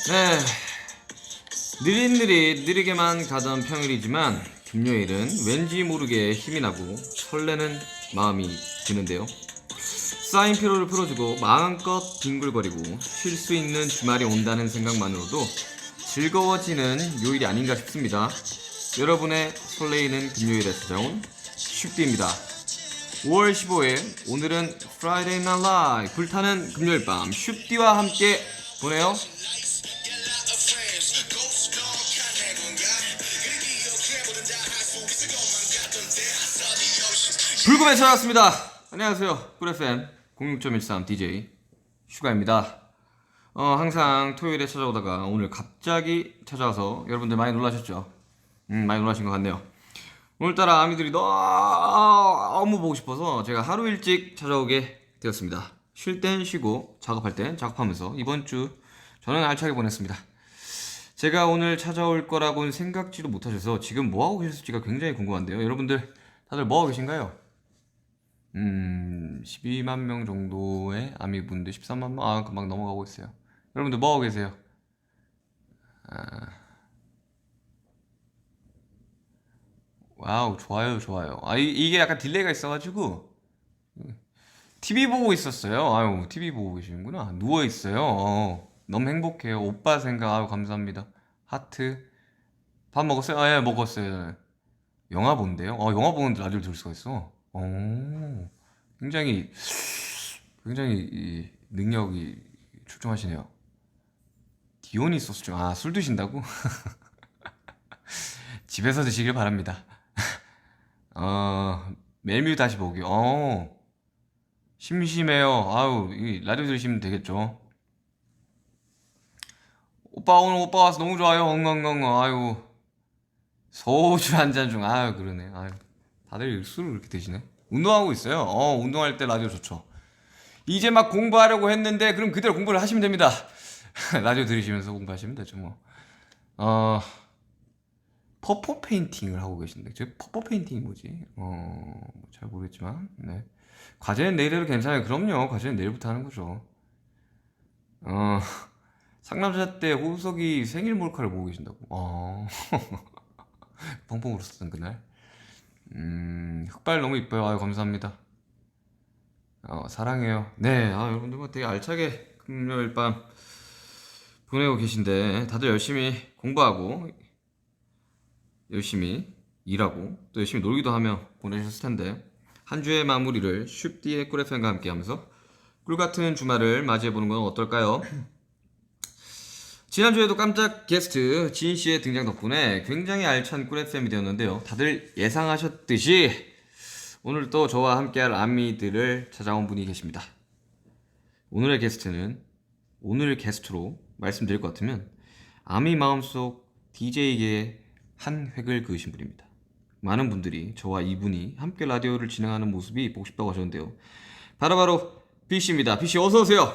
네, 느리게만 가던 평일이지만 금요일은 왠지 모르게 힘이 나고 설레는 마음이 드는데요. 쌓인 피로를 풀어주고 마음껏 뒹굴거리고 쉴 수 있는 주말이 온다는 생각만으로도 즐거워지는 요일이 아닌가 싶습니다. 여러분의 설레이는 금요일에 찾아온 슈디입니다. 5월 15일 오늘은 Friday Night Live 불타는 금요일 밤 슈디와 함께 보내요. 불금에 찾아왔습니다. 안녕하세요. 꿀FM 06.13 DJ 슈가입니다. 항상 토요일에 찾아오다가 오늘 갑자기 찾아와서 여러분들 많이 놀라셨죠? 많이 놀라신 것 같네요. 오늘따라 아미들이 너무 보고 싶어서 제가 하루 일찍 찾아오게 되었습니다. 쉴 땐 쉬고 작업할 땐 작업하면서 이번 주 저는 알차게 보냈습니다. 제가 오늘 찾아올 거라고는 생각지도 못하셔서 지금 뭐하고 계실지가 굉장히 궁금한데요. 여러분들 다들 뭐하고 계신가요? 12만 명 정도의 아미분들 13만 명? 금방 넘어가고 있어요. 여러분들 뭐하고 계세요? 와우, 좋아요. 이게 약간 딜레이가 있어가지고 TV 보고 있었어요. 아유, TV 보고 계시는구나. 누워있어요. 너무 행복해요. 오빠 생각, 감사합니다. 하트. 밥 먹었어요? 예, 먹었어요. 영화 본대요? 영화 보는데 라디오를 들을 수가 있어. 굉장히 이 능력이 출중하시네요. 디오니소스 중, 술 드신다고? 집에서 드시길 바랍니다. 메뉴 다시 보기. 심심해요. 이 라디오 들으시면 되겠죠. 오늘 오빠 와서 너무 좋아요. 아유, 소주 한 잔 중. 그러네. 다들 술을 그렇게 드시네. 운동하고 있어요. 운동할 때 라디오 좋죠. 이제 막 공부하려고 했는데 그럼 그대로 공부를 하시면 됩니다. 라디오 들으시면서 공부하시면 되죠 뭐. 퍼포 페인팅을 하고 계신데 저 퍼포 페인팅이 뭐지? 잘 모르겠지만 네. 과제는 내일해도 괜찮아요. 그럼요. 과제는 내일부터 하는 거죠. 상남자 때 호석이 생일 몰카를 보고 계신다고. 펑펑 울었었던 그날. 흑발 너무 이뻐요. 감사합니다. 사랑해요. 네, 여러분들 뭐 되게 알차게 금요일 밤 보내고 계신데 다들 열심히 공부하고 열심히 일하고 또 열심히 놀기도 하며 보내셨을 텐데 한 주의 마무리를 슈디의 꿀FM과 함께 하면서 꿀같은 주말을 맞이해보는 건 어떨까요? 지난주에도 깜짝 게스트 지인씨의 등장 덕분에 굉장히 알찬 꿀FM이 되었는데요. 다들 예상하셨듯이 오늘 또 저와 함께할 아미들을 찾아온 분이 계십니다. 오늘의 게스트로 말씀드릴 것 같으면 아미 마음속 DJ계의 한 획을 그으신 분입니다. 많은 분들이 저와 이분이 함께 라디오를 진행하는 모습이 보고 싶다고 하셨는데요. 바로 비씨입니다. 비씨 어서오세요.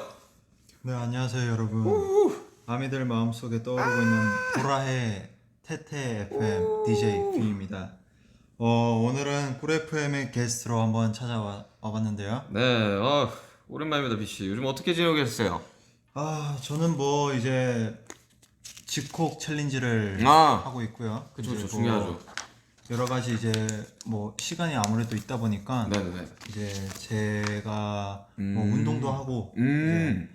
네, 안녕하세요 여러분. 아미들 마음속에 떠오르고 있는 보라해 테테 FM DJ B입니다. 오늘은 꿀 FM의 게스트로 한번 찾아와 봤는데요. 네, 오랜만입니다, 비씨. 요즘 어떻게 지내고 계셨어요? 저는 뭐 이제 jikook 챌린지를 하고 있고요. 그쵸, 중요하죠. 여러 가지 이제 뭐 시간이 아무래도 있다 보니까 네네. 이제 제가 뭐 운동도 하고 이제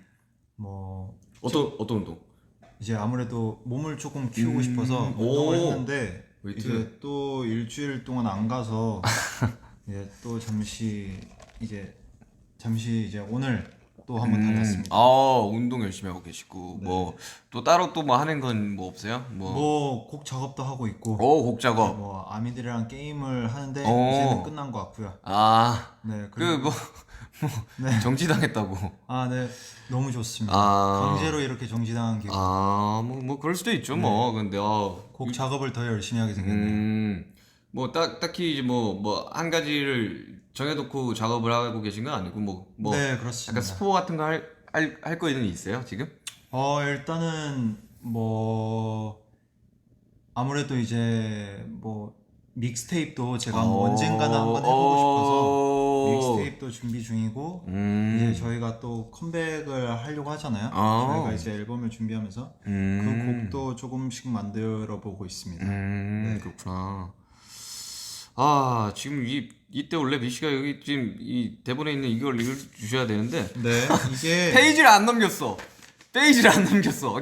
뭐 어떤 운동? 이제 아무래도 몸을 조금 키우고 싶어서 운동을 했는데 웨이트. 이제 또 일주일 동안 안 가서 이제 또 잠시 이제 오늘 또 한번 다녔습니다. 운동 열심히 하고 계시고 뭐 또 따로 또 뭐 하는 건 뭐 없어요? 뭐 곡 작업도 하고 있고 곡 작업. 뭐 아미들이랑 게임을 하는데 이제는 끝난 것 같고요. 네, 네. 정지당했다고. 네, 너무 좋습니다. 아. 강제로 이렇게 정지당한 기분. 뭐 그럴 수도 있죠. 뭐 근데 곡 작업을 더 열심히 하게 생겼네요. 뭐 딱히 이제 뭐 한 가지를 정해놓고 작업을 하고 계신 건 아니고 네, 그렇습니다. 약간 스포 같은 거 할 거는 있어요 지금? 일단은 뭐 아무래도 이제 뭐 믹스테이프도 제가 언젠가는 한번 해보고 싶어서 믹스테이프도 준비 중이고 이제 저희가 또 컴백을 하려고 하잖아요. 저희가 이제 앨범을 준비하면서 그 곡도 조금씩 만들어 보고 있습니다. 네. 그렇구나. 아, 지금 이때 원래 비씨가 여기 지금 이 대본에 있는 이걸 읽어주셔야 되는데 네, 이게 페이지를 안 넘겼어.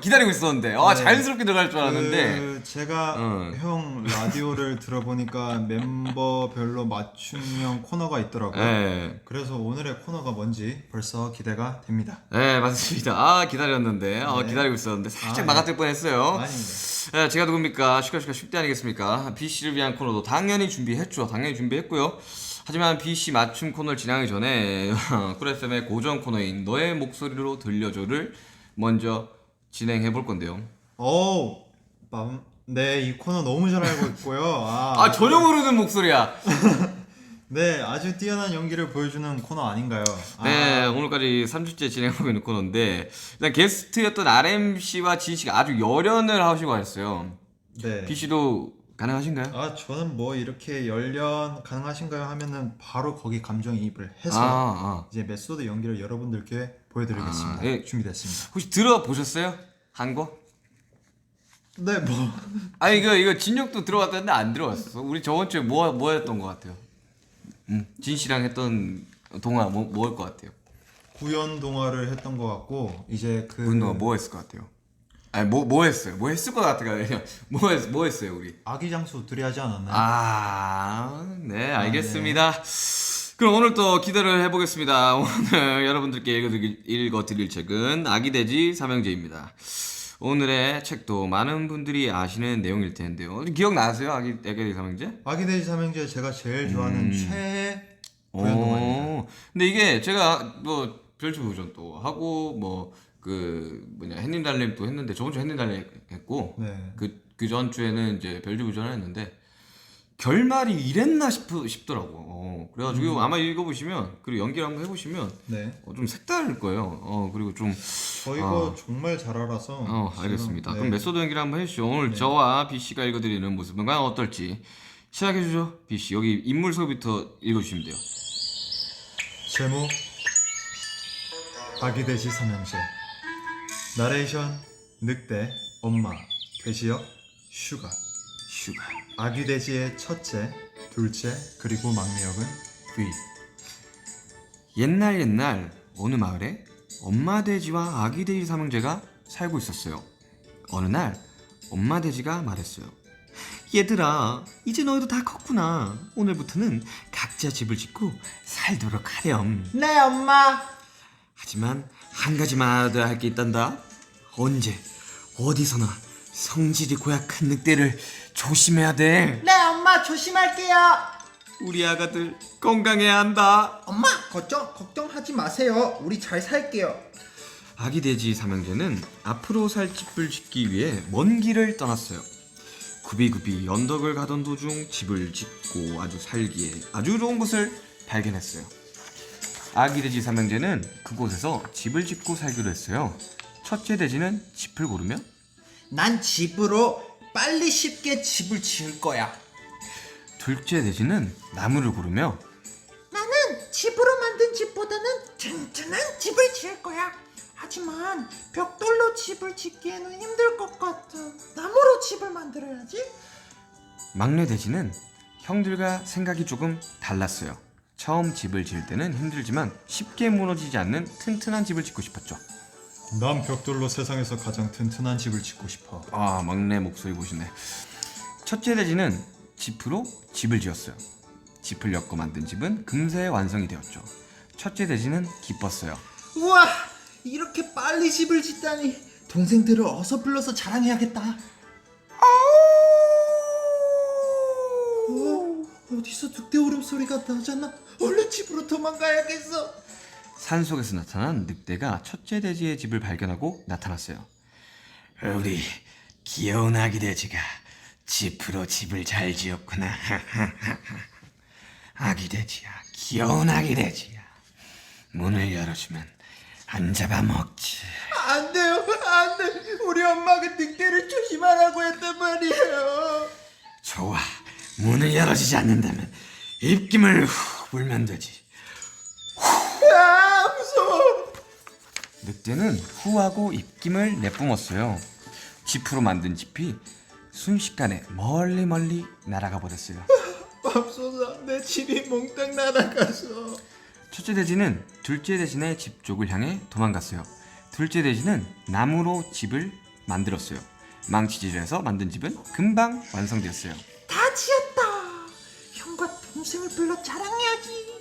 기다리고 있었는데 자연스럽게 들어갈 줄 알았는데 제가 형 라디오를 들어보니까 멤버별로 맞춤형 코너가 있더라고요. 네. 그래서 오늘의 코너가 뭔지 벌써 기대가 됩니다. 네, 맞습니다. 기다렸는데 기다리고 있었는데 살짝 막아뜰 뻔했어요. 아닙니다. 네, 제가 누굽니까? 슈가 10대 아니겠습니까? BC를 위한 코너도 당연히 준비했고요. 하지만 BC 맞춤 코너를 진행하기 전에 쿨 FM의 고정 코너인 너의 목소리로 들려줘를 먼저 진행해 볼 건데요. 네, 이 코너 너무 잘 알고 있고요. 전혀 모르는 목소리야. 네, 아주 뛰어난 연기를 보여주는 코너 아닌가요? 네, 오늘까지 3주째 진행하고 있는 코너인데 일단 게스트였던 RMC와 진씨가 아주 열연을 하시고 하셨어요. 네. BC도 가능하신가요? 저는 뭐 이렇게 열연 가능하신가요 하면은 바로 거기 감정이입을 해서 이제 메소드 연기를 여러분들께 보여드리겠습니다. 예. 준비됐습니다. 혹시 들어보셨어요? 한 거? 네, 뭐 이거 진혁도 들어갔다는데 안 들어갔어. 우리 저번 주에 뭐였던 것 같아요? 진 씨랑 했던 동화 뭐일 것 같아요? 구연 동화를 했던 것 같고 이제 구연 동화 뭐 했을 것 같아요? 뭐 했어요? 뭐 했을 것 같아요? 뭐 했어요 우리? 아기 장수 둘이 하지 않았나요? 네, 알겠습니다. 그럼 오늘 또 기대를 해보겠습니다. 오늘 여러분들께 읽어드릴 책은 아기돼지 삼형제입니다. 오늘의 책도 많은 분들이 아시는 내용일 텐데요. 기억나세요? 아기돼지 삼형제? 아기돼지 삼형제 제가 제일 좋아하는 최애 구연 동화입니다. 근데 이게 제가 뭐 별주 도전도 하고 햇님 달님 또 했는데 저번 주에 햇님 달님 했고 네. 그 전 주에는 이제 별주 도전을 했는데 결말이 이랬나 싶더라고. 그래가지고 아마 읽어보시면 그리고 연기를 한번 해보시면 네. 좀 색다를 거예요. 그리고 좀 저 이거 정말 잘 알아서 알겠습니다. 네. 그럼 메소드 연기를 한번 해주시죠. 오늘 저와 BC가 읽어드리는 모습은 과연 어떨지 시작해주죠. BC 여기 인물 소개부터 읽어주시면 돼요. 제목 아기돼지 삼형제 나레이션 늑대 엄마 돼지역 슈가 아기돼지의 첫째 둘째 그리고 막내 역은 V. 옛날 어느 마을에 엄마 돼지와 아기 돼지 삼형제가 살고 있었어요. 어느 날 엄마 돼지가 말했어요. 얘들아, 이제 너희도 다 컸구나. 오늘부터는 각자 집을 짓고 살도록 하렴. 네 엄마. 하지만 한 가지만 알아둬야 할 게 있단다. 언제 어디서나 성질이 고약한 늑대를 조심해야 돼. 네 엄마 조심할게요. 우리 아가들 건강해야 한다. 엄마 걱정하지 마세요. 우리 잘 살게요. 아기 돼지 삼형제는 앞으로 살 집을 짓기 위해 먼 길을 떠났어요. 굽이굽이 언덕을 가던 도중 집을 짓고 살기에 아주 좋은 곳을 발견했어요. 아기 돼지 삼형제는 그곳에서 집을 짓고 살기로 했어요. 첫째 돼지는 집을 고르며 난 집으로 빨리 쉽게 집을 지을 거야. 둘째 돼지는 나무를 고르며 나는 집으로 만든 집보다는 튼튼한 집을 지을 거야. 하지만 벽돌로 집을 짓기에는 힘들 것 같아. 나무로 집을 만들어야지. 막내 돼지는 형들과 생각이 조금 달랐어요. 처음 집을 지을 때는 힘들지만 쉽게 무너지지 않는 튼튼한 집을 짓고 싶었죠. 난 벽돌로 세상에서 가장 튼튼한 집을 짓고 싶어. 막내 목소리 보시네. 첫째 돼지는 지프로 집을 지었어요. 짚을 엮어 만든 집은 금세 완성이 되었죠. 첫째 돼지는 기뻤어요. 우와, 이렇게 빨리 집을 짓다니. 동생들을 어서 불러서 자랑해야겠다. 어디서 늑대 울음소리가 나잖아. 얼른 집으로 도망가야겠어. 산속에서 나타난 늑대가 첫째 돼지의 집을 발견하고 나타났어요. 우리 귀여운 아기 돼지가 지프로 집을 잘 지었구나. 아기 돼지야, 귀여운 아기 돼지야. 문을 열어주면 안 잡아먹지. 안 돼요, 안 돼. 우리 엄마가 늑대를 조심하라고 했단 말이에요. 좋아, 문을 열어주지 않는다면 입김을 후 불면 되지. 아, 무서워. 늑대는 후하고 입김을 내뿜었어요. 지프로 만든 집이 순식간에 멀리 날아가 버렸어요. 맙소사, 내 집이 몽땅 날아가서. 첫째 돼지는 둘째 돼지네 집 쪽을 향해 도망갔어요. 둘째 돼지는 나무로 집을 만들었어요. 망치질해서 만든 집은 금방 완성되었어요. 다 지었다. 형과 동생을 불러 자랑해야지.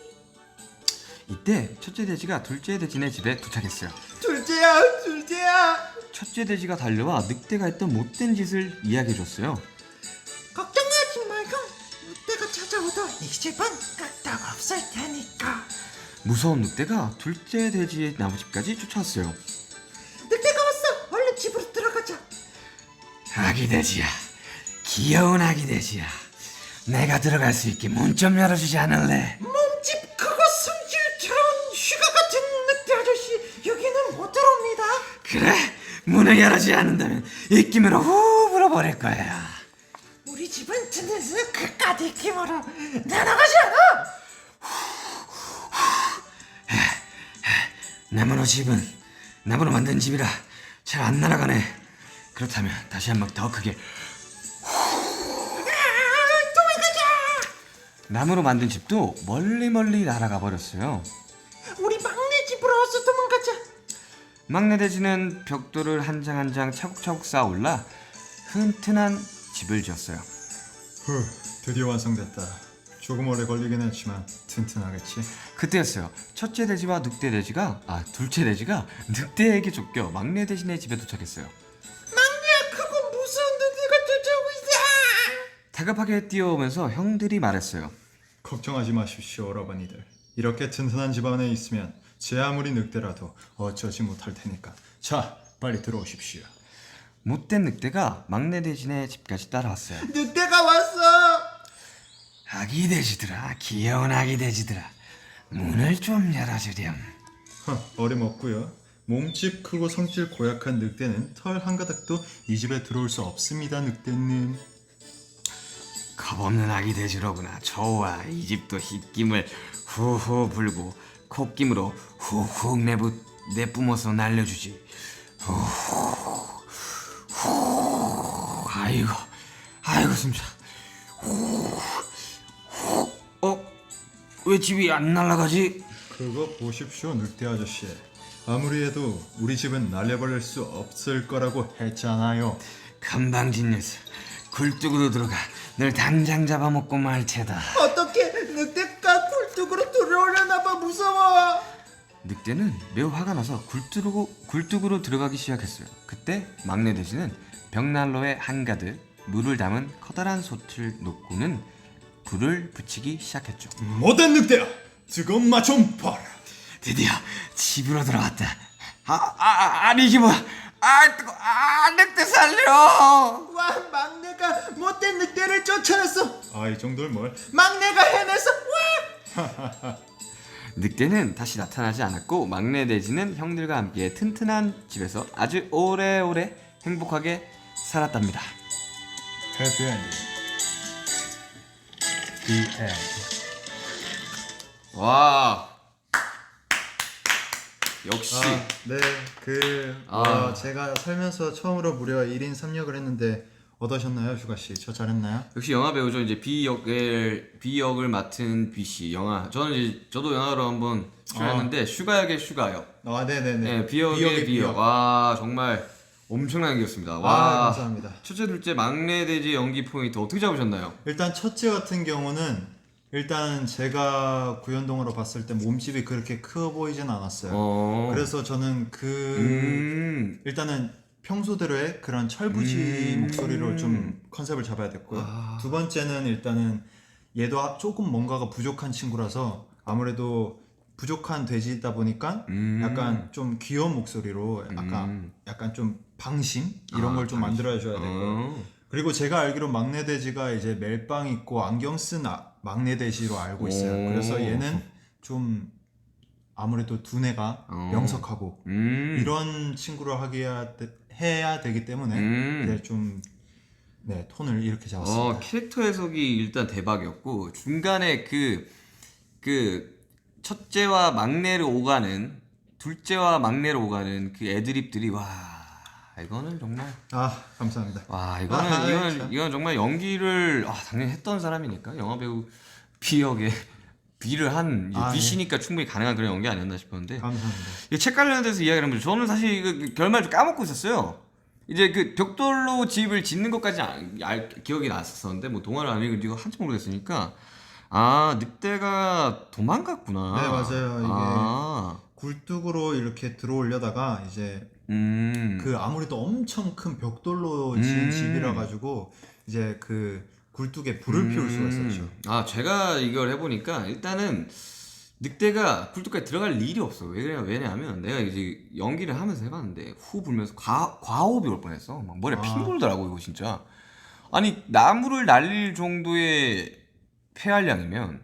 이때 첫째 돼지가 둘째 돼지네 집에 도착했어요. 둘째야. 첫째 돼지가 달려와 늑대가 했던 못된 짓을 이야기해줬어요. 걱정하지 마, 형. 늑대가 찾아오도 이 집은 끄떡 없을 테니까. 무서운 늑대가 둘째 돼지의 나무집까지 쫓아왔어요. 늑대가 왔어. 얼른 집으로 들어가자. 아기 돼지야, 귀여운 아기 돼지야, 내가 들어갈 수 있게 문 좀 열어주지 않을래? 몸집 크고 성질처럼 슈가 같은 늑대 아저씨, 여기는 못 들어옵니다. 그래, 문을 열어주지 않는다면 입김으로 후 불어버릴 거야. 우리 집은 튼튼해서 그까지 힘으로 나나가지 않아. 나무로 만든 집이라 잘 안 날아가네. 그렇다면 다시 한번 더 크게. 도망가자. 나무로 만든 집도 멀리 날아가 버렸어요. 우리 막내 집으로 어서 도망가자. 막내 돼지는 벽돌을 한 장 한 장 차곡차곡 쌓아 올라 튼튼한 집을 지었어요. 드디어 완성됐다. 조금 오래 걸리긴 했지만 튼튼하겠지. 그때였어요. 둘째 돼지가 늑대에게 쫓겨 막내 돼지네 집에 도착했어요. 막내야, 그거 무서운 늑대가 쫓아오고 있어. 다급하게 뛰어오면서 형들이 말했어요. 걱정하지 마십시오, 오라버니들. 이렇게 튼튼한 집 안에 있으면 제 아무리 늑대라도 어쩌지 못할 테니까. 자, 빨리 들어오십시오. 못된 늑대가 막내 돼지네 집까지 따라왔어요. 늑대가 왔어. 아기 돼지들아, 귀여운 아기 돼지들아, 문을 좀 열어주렴. 어림없고요. 몸집 크고 성질 고약한 늑대는 털 한 가닥도 이 집에 들어올 수 없습니다, 늑대님. 겁없는 아기 돼지로구나. 좋아, 이 집도 힉김을 후후 불고 콧김으로 후후 내뿜어서 날려주지. 후후 아이고 숨차. 왜 집이 안 날아가지? 그거 보십시오, 늑대 아저씨. 아무리 해도 우리 집은 날려버릴 수 없을 거라고 했잖아요. 건방진 녀석, 굴뚝으로 들어가. 널 당장 잡아먹고 말 테다. 어떻게 늑대가 굴뚝으로 들어오려나봐. 무서워. 늑대는 매우 화가 나서 굴뚝으로 들어가기 시작했어요. 그때 막내 돼지는 벽난로에 한가득 물을 담은 커다란 솥을 놓고는 불을 붙이기 시작했죠. 못된 늑대야, 뜨거운 맛 좀 봐라. 드디어 집으로 들어왔다. 아니 이게 뭐야? 뜨거. 늑대 살려. 와, 막내가 못된 늑대를 쫓아냈어. 이 정도는 뭘? 막내가 해냈어. 와. 늑대는 다시 나타나지 않았고 막내 돼지는 형들과 함께 튼튼한 집에서 아주 오래오래 행복하게 살았답니다. 해피엔딩. The end. 와, 역시 네, 제가 살면서 처음으로 무려 1인 3역을 했는데 어떠셨나요, 슈가씨? 저 잘했나요? 역시 영화 배우죠. 이제 B역을 맡은 B씨. 저도 영화로 한번 출연했는데 슈가 역의 슈가역. 네네네. 네, B역의 B역. 와, 정말 엄청난 연기였습니다. 와, 감사합니다. 첫째, 둘째 막내 돼지 연기 포인트 어떻게 잡으셨나요? 일단 첫째 같은 경우는 일단 제가 구연동으로 봤을 때 몸집이 그렇게 커 보이진 않았어요. 그래서 저는 일단은 평소대로의 그런 철부지 목소리로 좀 컨셉을 잡아야 됐고요. 두 번째는 일단은 얘도 조금 뭔가가 부족한 친구라서 아무래도 부족한 돼지다 보니까 약간 좀 귀여운 목소리로 약간 좀 방심 이런 걸 좀 만들어줘야 되고, 그리고 제가 알기로 막내 돼지가 이제 멜빵 있고 안경 쓴 막내 돼지로 알고 있어요. 그래서 얘는 좀 아무래도 두뇌가 명석하고 이런 친구를 해야 되기 때문에 이제 좀 네, 톤을 이렇게 잡았습니다. 캐릭터 해석이 일단 대박이었고 중간에 그 첫째와 막내를 오가는 둘째와 막내를 오가는 그 애드립들이 와 이거는 정말 감사합니다. 와 이거는 정말 연기를 당연히 했던 사람이니까 영화배우 B역에 B를 한 B씨니까 충분히 가능한 그런 연기 아니었나 싶었는데 감사합니다. 이 책 관련돼서 이야기를 하면 저는 사실 그 결말을 좀 까먹고 있었어요. 이제 그 벽돌로 집을 짓는 것까지 기억이 났었는데 뭐 동화를 안 읽은 한참 모르겠으니까 늑대가 도망갔구나. 네, 맞아요. 이게 굴뚝으로 이렇게 들어오려다가 이제 그 아무래도 엄청 큰 벽돌로 지은 집이라 가지고 이제 그 굴뚝에 불을 피울 수가 있었죠. 제가 이걸 해보니까 일단은 늑대가 굴뚝까지 들어갈 일이 없어. 왜냐하면 내가 이제 연기를 하면서 해봤는데 후 불면서 과호흡이 올 뻔했어. 막 머리에 핑 돌더라고 이거 진짜. 아니 나무를 날릴 정도의 폐활량이면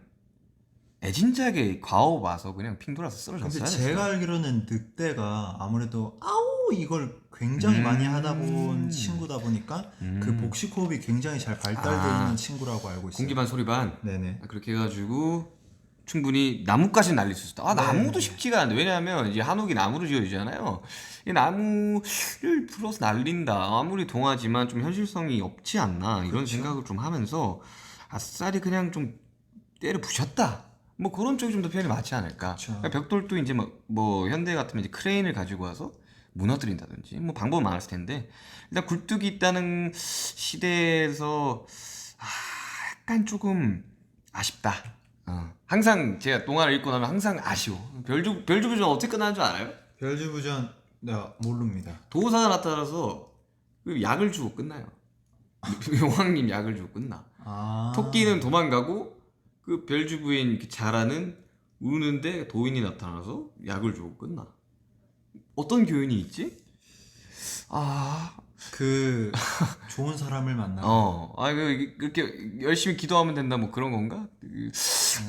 애진작에 과호흡 와서 그냥 핑 돌아서 쓰러졌어요. 근데 제가 알기로는 늑대가 아무래도 아우 이걸 굉장히 많이 하다 본 친구다 보니까 그 복식 호흡이 굉장히 잘 발달되어 있는 친구라고 알고 있어요. 공기 반 소리 반. 네네. 그렇게 해가지고 충분히 나무까지 날릴 수 있었다. 나무도 쉽지가 않은데 왜냐하면 이제 한옥이 나무로 지어지잖아요. 이 나무를 불어서 날린다. 아무리 동화지만 좀 현실성이 없지 않나 이런 생각을 좀 하면서 아싸리 그냥 좀 때려 부셨다. 뭐 그런 쪽이 좀 더 표현이 맞지 않을까. 그러니까 벽돌도 이제 뭐 현대 같으면 이제 크레인을 가지고 와서 무너뜨린다든지 뭐 방법은 많았을 텐데 일단 굴뚝이 있다는 시대에서 약간 조금 아쉽다. 항상 제가 동화를 읽고 나면 항상 아쉬워. 별주부전 어떻게 끝나는 줄 알아요? 별주부전 내가 모릅니다. 도사가 나타나서 그 약을 주고 끝나요. 용왕님 약을 주고 끝나. 토끼는 도망가고 그 별주부인 자라는 우는데 도인이 나타나서 약을 주고 끝나. 어떤 교훈이 있지? 그 좋은 사람을 만나. 그렇게 열심히 기도하면 된다 뭐 그런 건가?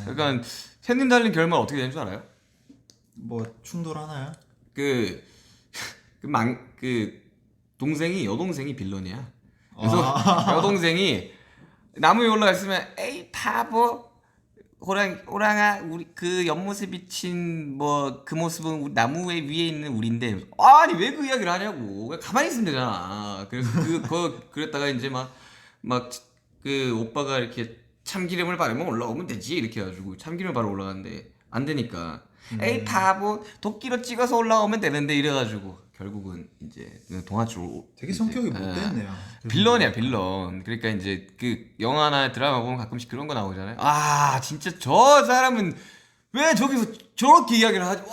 약간 샌님 달린 결말 어떻게 되는 줄 알아요? 뭐 충돌하나요? 그 여동생이 빌런이야. 그래서 여동생이 나무 위에 올라가 있으면 에이 바보 호랑아 우리 그 옆모습 비친 뭐 그 모습은 우리 나무 위에 있는 우리인데 아니 왜 그 이야기를 하냐고 가만히 있으면 되잖아. 그래서 그랬다가 이제 막 그 오빠가 이렇게 참기름을 바르면 올라오면 되지 이렇게 해가지고 참기름을 바르러 올라갔는데 안 되니까 에이 바보 도끼로 찍어서 올라오면 되는데 이래가지고 결국은 이제 동아줄 되게 성격이 못됐네요. 빌런이야 빌런. 그러니까 이제 그 영화나 드라마 보면 가끔씩 그런 거 나오잖아요. 진짜 저 사람은 왜 저기서 저렇게 이야기를 하지?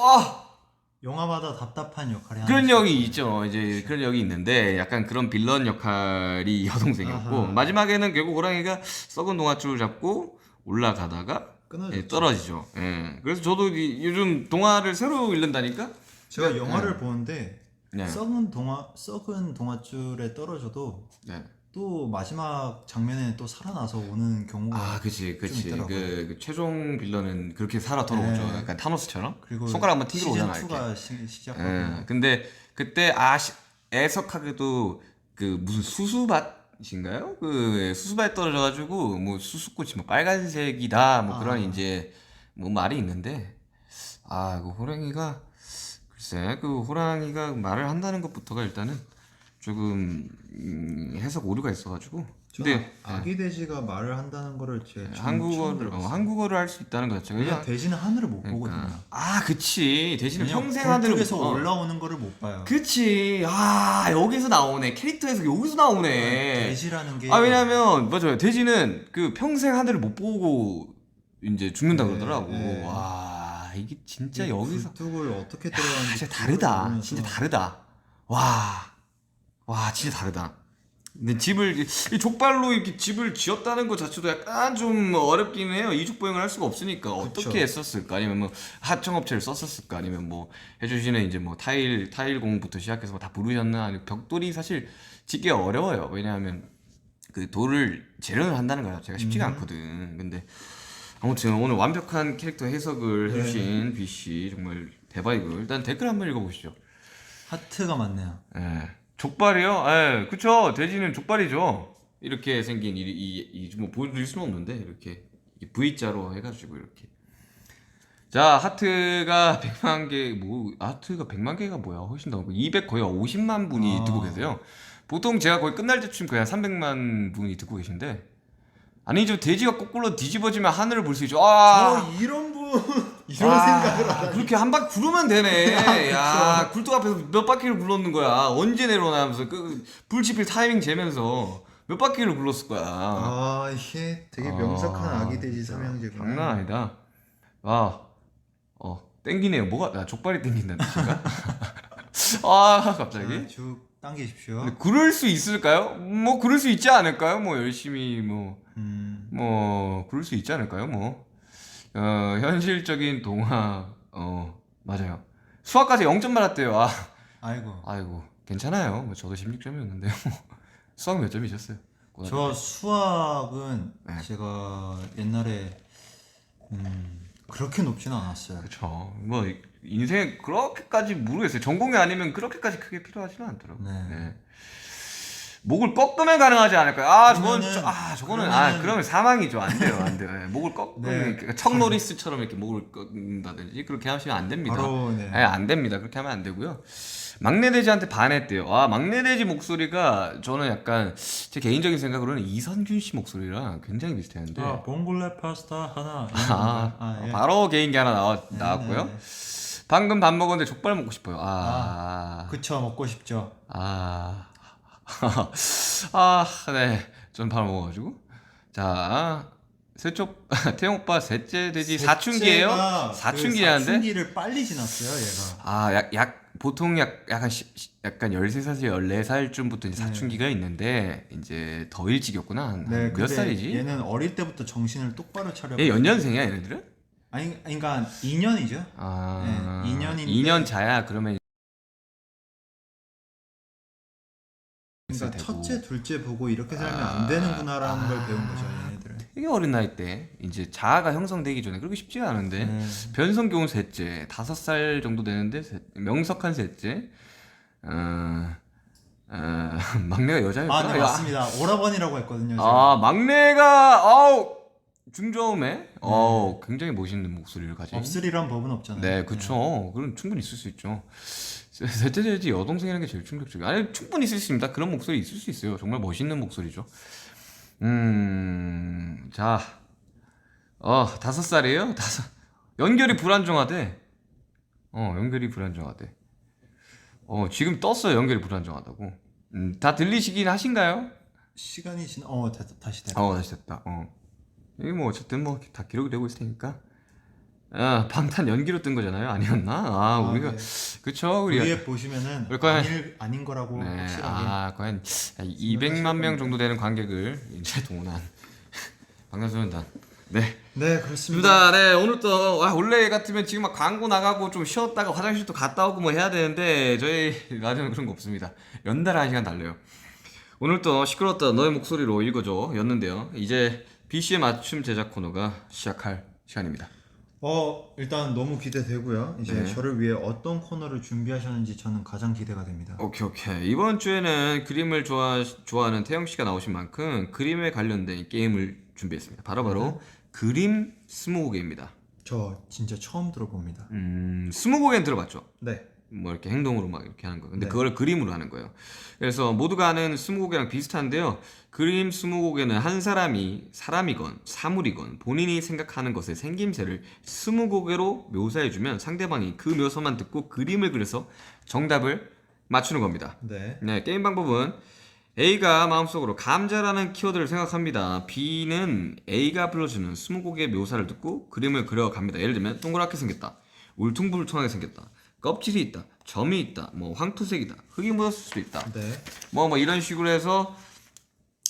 영화마다 답답한 역할이 그런 역이 있죠. 이제 그런 역이 있는데 약간 그런 빌런 역할이 여동생이었고 마지막에는 결국 호랑이가 썩은 동아줄을 잡고 올라가다가 떨어지죠. 그래서 저도 요즘 동화를 새로 읽는다니까. 제가 영화를 보는데 썩은 동아줄에 떨어져도 또 마지막 장면에 또 살아나서 오는 경우가 그치 좀 있더라고요. 그 최종 빌런은 그렇게 살아 돌아오죠. 약간 타노스처럼 그리고 손가락 한번 튕기러 오잖아. 시즌 2가 시작하고 근데 그때 애석하게도 그 무슨 수수밭인가요? 그 수수밭에 떨어져가지고 뭐 수수꽃이 뭐 빨간색이다 뭐 그런 이제 뭐 말이 있는데 그 호랑이가 글쎄 그 호랑이가 말을 한다는 것부터가 일단은 조금 해석 오류가 있어가지고. 근데 아기 돼지가 말을 한다는 거를 제가 한국어를 할 수 있다는 거 자체가 그냥 돼지는 하늘을 못 보거든요. 그치 돼지는 평생 하늘을 굴뚝에서 올라오는 거를 못 봐요. 그치 여기서 나오네. 캐릭터에서 여기서 나오네. 돼지라는 게 왜냐면 맞아요. 돼지는 그 평생 하늘을 못 보고 이제 죽는다 그러더라고. 이게 진짜 여기서 굴뚝을 어떻게 들어가는지 진짜 다르다. 진짜 다르다. 진짜 다르다. 근데 이 족발로 이렇게 집을 지었다는 것 자체도 약간 좀 어렵긴 해요. 이족보행을 할 수가 없으니까 어떻게 했었을까? 아니면 뭐 하청업체를 썼었을까? 아니면 뭐 해주시는 이제 뭐 타일공부터 시작해서 다 부르셨나? 아니면 벽돌이 사실 짓기가 어려워요. 왜냐하면 그 돌을 재련을 한다는 거 자체가 쉽지가 않거든. 근데 아무튼 오늘 완벽한 캐릭터 해석을 해주신 B씨 정말 대박이고요. 일단 댓글 한번 읽어보시죠. 하트가 많네요. 족발이요? 그쵸. 돼지는 족발이죠. 이렇게 생긴 뭐 보여드릴 수는 없는데 이렇게 V자로 해가지고 이렇게. 자, 하트가 100만 개, 하트가 100만 개가 뭐야? 훨씬 더 많고 200 거의 50만 분이 듣고 계세요. 보통 제가 거의 끝날 때쯤 거의 한 300만 분이 듣고 계신데, 아니 저 돼지가 거꾸로 뒤집어지면 하늘을 볼 수 있죠. 이런 분 이런 생각을 하다니. 그렇게 한 바퀴 구르면 되네. 야, 굴뚝 앞에서 몇 바퀴를 굴렀는 거야. 언제 내려오나 하면서 불지필 타이밍 재면서 몇 바퀴를 굴렀을 거야. 이게 되게 명석한 아기 돼지 삼형제구나. 장난 아니다. 땡기네요. 뭐가 족발이 땡긴다는 뜻인가? 갑자기. 쭉 당기십시오. 근데 그럴 수 있을까요? 뭐 그럴 수 있지 않을까요? 뭐 열심히 그럴 수 있지 않을까요? 현실적인 동화. 맞아요. 수학까지 0점 받았대요. 아이고 괜찮아요. 뭐 저도 16점이었는데요. 수학 몇 점이셨어요? 저 수학은 제가 옛날에 그렇게 높지는 않았어요. 그렇죠. 뭐 인생 그렇게까지 모르겠어요. 전공이 아니면 그렇게까지 크게 필요하지는 않더라고요. 네. 목을 꺾으면 가능하지 않을까요? 저거는 그러면 사망이죠. 안 돼요. 예, 목을 꺾으면 네. 척 노리스처럼 이렇게 목을 꺾는다든지 그렇게 하시면 안 됩니다. 안 됩니다. 그렇게 하면 안 되고요. 막내 돼지한테 반했대요. 막내 돼지 목소리가 저는 약간 제 개인적인 생각으로는 이선균 씨 목소리랑 굉장히 비슷했는데. 봉골레 파스타 하나. 예. 바로 개인기 하나 나왔고요. 네. 방금 밥 먹었는데 족발 먹고 싶어요. 그쵸, 먹고 싶죠. 네. 전 밥 먹어가지고. 자, 태용 오빠 셋째 돼지 사춘기예요? 사춘기라는데? 사춘기를 빨리 지났어요, 얘가. 보통 약간 13살, 14살쯤부터 이제 사춘기가 있는데 이제 더 일찍이었구나. 몇 살이지? 얘는 어릴 때부터 정신을 똑바로 차려. 얘 연년생이야, 얘네들은? 아니, 그러니까 2년이죠. 네, 2년인데. 2년 차야. 그러면 그러니까 첫째, 둘째 보고 이렇게 살면 안 되는구나라는 걸 배운 거죠, 얘네들은. 되게 어린 나이 때 이제 자아가 형성되기 전에 그렇게 쉽지가 않은데 변성기 온 셋째 5살 정도 되는데 명석한 셋째 막내가 여자였구나. 네, 맞습니다. 오라버니라고 했거든요. 막내가 중저음에 굉장히 멋있는 목소리를 가진. 없으리란 법은 없잖아요. 네, 그렇죠. 그럼 충분히 있을 수 있죠. 셋째 돼지 여동생이라는 게 제일 충격적이에요. 아니, 충분히 있을 수 있습니다. 그런 목소리 있을 수 있어요. 정말 멋있는 목소리죠. 자, 5살이에요? 연결이 불안정하대. 연결이 불안정하대. 지금 떴어요. 연결이 불안정하다고. 다 들리시긴 하신가요? 시간이 다시 됐다. 다시 됐다. 이게 뭐 어쨌든 뭐 다 기록이 되고 있을 테니까. 방탄 연기로 뜬 거잖아요. 아니었나? 우리가 그쵸. 위에 보시면은 아닌 거라고 확실하게. 거의 한 200만 명 정도 되는 관객을 이제 동원한 방탄소년단. 네, 그렇습니다. 네, 오늘 또 원래 같으면 지금 막 광고 나가고 좀 쉬었다가 화장실도 갔다 오고 뭐 해야 되는데 저희 라디오는 그런 거 없습니다. 연달아 1시간 달려요. 오늘 또 시끄러웠다 너의 목소리로 읽어줘 였는데요. 이제 BC의 맞춤 제작 코너가 시작할 시간입니다. 일단 너무 기대되고요. 이제 저를 위해 어떤 코너를 준비하셨는지 저는 가장 기대가 됩니다. 오케이. 이번 주에는 그림을 좋아하는 태영 씨가 나오신 만큼 그림에 관련된 게임을 준비했습니다. 바로 그림 스무고개입니다. 저 진짜 처음 들어봅니다. 스무고개는 들어봤죠? 네. 뭐 이렇게 행동으로 막 이렇게 하는 거. 근데 그걸 그림으로 하는 거예요. 그래서 모두가 아는 스무고개랑 비슷한데요. 그림 스무고개는 한 사람이 사람이건 사물이건 본인이 생각하는 것의 생김새를 스무고개로 묘사해주면 상대방이 그 묘사만 듣고 그림을 그려서 정답을 맞추는 겁니다. 네, 게임 방법은 A가 마음속으로 감자라는 키워드를 생각합니다. B는 A가 불러주는 스무고개 묘사를 듣고 그림을 그려갑니다. 예를 들면 동그랗게 생겼다, 울퉁불퉁하게 생겼다, 껍질이 있다, 점이 있다, 뭐 황토색이다, 흙이 묻었을 수도 있다. 뭐 이런 식으로 해서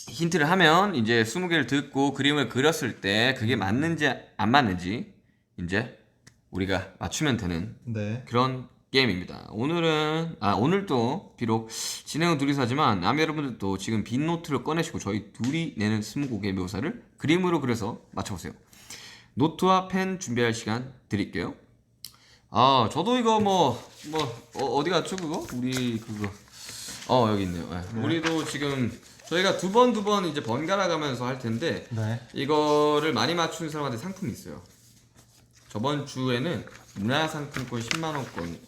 힌트를 하면 이제 20개를 듣고 그림을 그렸을 때 그게 맞는지 안 맞는지 이제 우리가 맞추면 되는 그런 게임입니다. 오늘도 비록 진행은 둘이서 하지만 남의 여러분들도 지금 빈 노트를 꺼내시고 저희 둘이 내는 20곡의 묘사를 그림으로 그려서 맞춰보세요. 노트와 펜 준비할 시간 드릴게요. 저도 이거 어디 갔죠 그거? 우리 그거 여기 있네요. 우리도 지금 저희가 두 번 이제 번갈아 가면서 할 텐데 네. 이거를 많이 맞추는 사람한테 상품이 있어요. 저번 주에는 문화상품권 10만 원권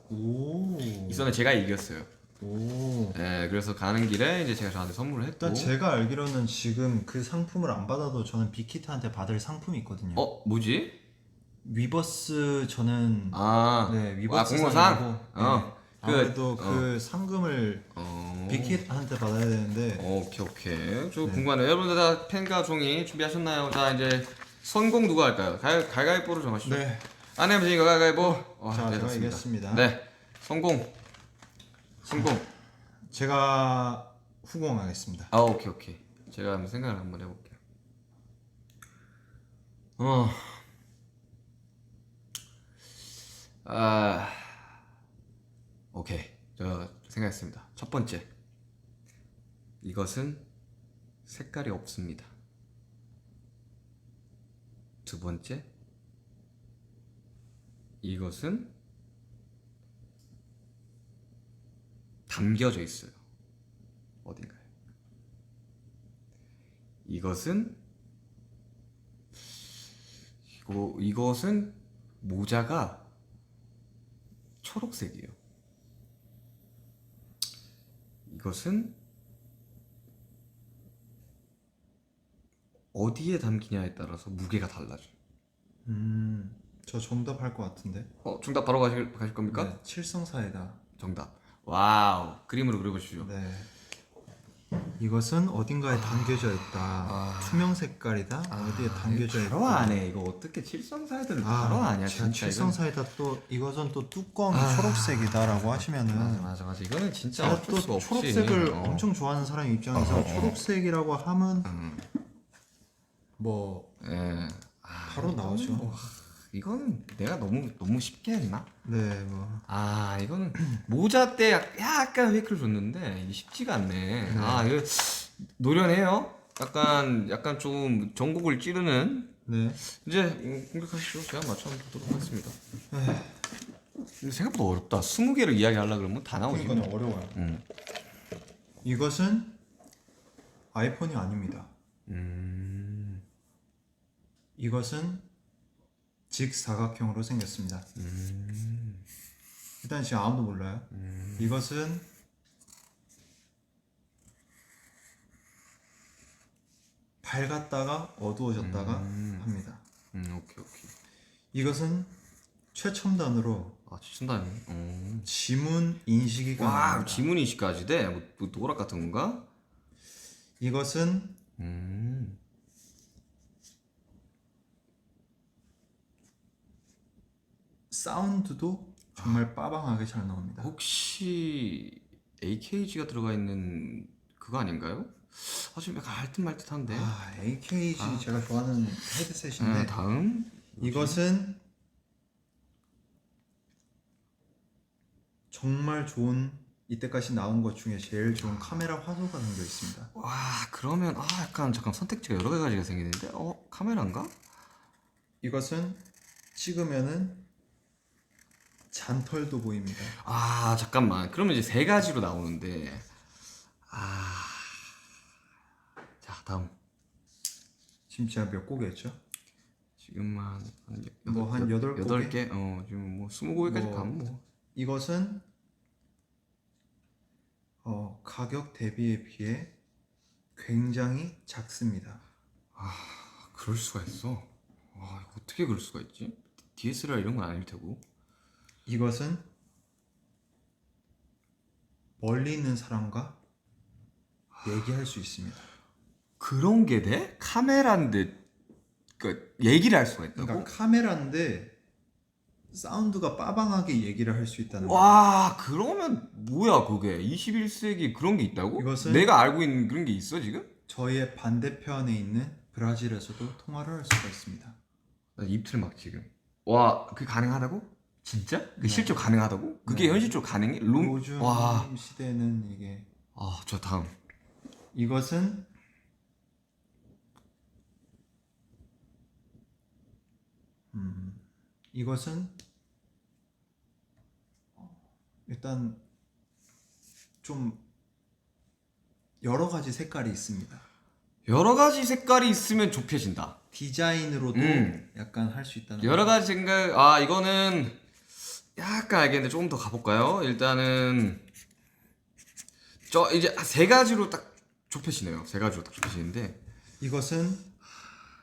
오. 있었는데 제가 이겼어요. 오. 네, 그래서 가는 길에 이제 제가 저한테 선물을 했고. 일단 제가 알기로는 지금 그 상품을 안 받아도 저는 빅히트한테 받을 상품이 있거든요. 뭐지? 위버스 저는 아, 네, 위버스 공모상? 상이고 아무래도 그 상금을 빅히트한테 받아야 되는데 오케이. 저 궁금하네요. 여러분들 다 펜과 종이 준비하셨나요? 자, 이제 선공 누가 할까요? 가위바위보로 정하시죠. 네. 안에 보시니까 가위바위보. 자, 네, 제가 좋습니다. 이겼습니다. 네, 성공. 제가 후공하겠습니다. 오케이. 제가 한번 생각을 한번 해볼게요. 오케이. 저 생각했습니다. 첫 번째. 이것은 색깔이 없습니다. 두 번째. 이것은 담겨져 있어요. 어딘가에. 이것은 모자가 초록색이에요. 이것은 어디에 담기냐에 따라서 무게가 달라져요. 저 정답 할 것 같은데. 정답 바로 가실 겁니까? 네, 칠성사이다. 정답. 와우. 그림으로 그려보시죠. 네. 이것은 어딘가에 담겨져 있다. 투명 색깔이다. 어디에 담겨져 있다. 바로 아네. 이거 어떻게 칠성사이드를 바로 아냐 제가 진짜. 칠성사이다 또 이것은 또 뚜껑이 초록색이다라고 하시면은 맞아. 이거는 진짜 제가 어쩔 또 수가 없지. 초록색을 엄청 좋아하는 사람 입장에서 초록색이라고 하면 뭐 예. 바로 나오죠. 이거는 내가 너무 쉽게 했나? 네, 뭐 이거는 모자 때 약간 획을 줬는데 이게 쉽지가 않네. 이거 노련해요. 약간 좀 전곡을 찌르는. 네. 이제 공격하시죠. 제가 맞춰보도록 하겠습니다. 근데 생각보다 어렵다. 20개를 이야기하려 그러면 다 나오지. 이건 어려워요. 이것은 아이폰이 아닙니다. 이것은 직사각형으로 생겼습니다. 일단 지금 아무도 몰라요. 이것은 밝았다가 어두워졌다가 합니다. 오케이. 이것은 최첨단으로 추천다니. 지문 인식이 와, 가능합니다. 지문 인식까지 돼? 뭐 도락 같은 건가? 이것은 사운드도 정말 빠방하게 잘 나옵니다. 혹시 AKG가 들어가 있는 그거 아닌가요? 지금 약간 알듯말듯한데. AKG 제가 좋아하는 헤드셋인데 다음 이것은 정말 좋은 이때까지 나온 것 중에 제일 좋은 카메라 화소가 담겨 있습니다. 와, 그러면 약간 잠깐 선택지가 여러 가지가 생기는데 카메라인가? 이것은 찍으면은 잔털도 보입니다. 잠깐만. 그러면 이제 세 가지로 나오는데 자, 다음. 지금 제가 몇 곡이었죠? 지금만 한 뭐 한 8곡에? 8개? 지금 뭐 20곡에까지 가면 뭐. 이것은 가격 대비에 비해 굉장히 작습니다. 그럴 수가 있어. 이거 어떻게 그럴 수가 있지? DSLR 이런 건 아닐 테고. 이것은 멀리 있는 사람과 얘기할 수 있습니다. 그런 게 돼? 카메라인데 얘기를 할 수가 있다고? 그러니까 카메라인데 사운드가 빠방하게 얘기를 할 수 있다는 거. 와, 그러면 뭐야 그게? 21세기 그런 게 있다고? 이것은 내가 알고 있는 그런 게 있어 지금? 저희의 반대편에 있는 브라질에서도 통화를 할 수가 있습니다. 나 입틀 막 지금. 와, 그게 가능하다고? 진짜? 그게 실제로 가능하다고? 그게 네. 현실적으로 가능해? 요즘 와. 시대는 이게 저 다음. 이것은 이것은 일단 좀 여러 가지 색깔이 있습니다. 여러 가지 색깔이 있으면 좁혀진다. 디자인으로도 약간 할 수 있다는 여러 가지 생각. 아, 이거는 약간 알겠는데 조금 더 가볼까요? 일단은 이제 세 가지로 딱 좁혀지네요. 세 가지로 딱 좁혀지는데 이것은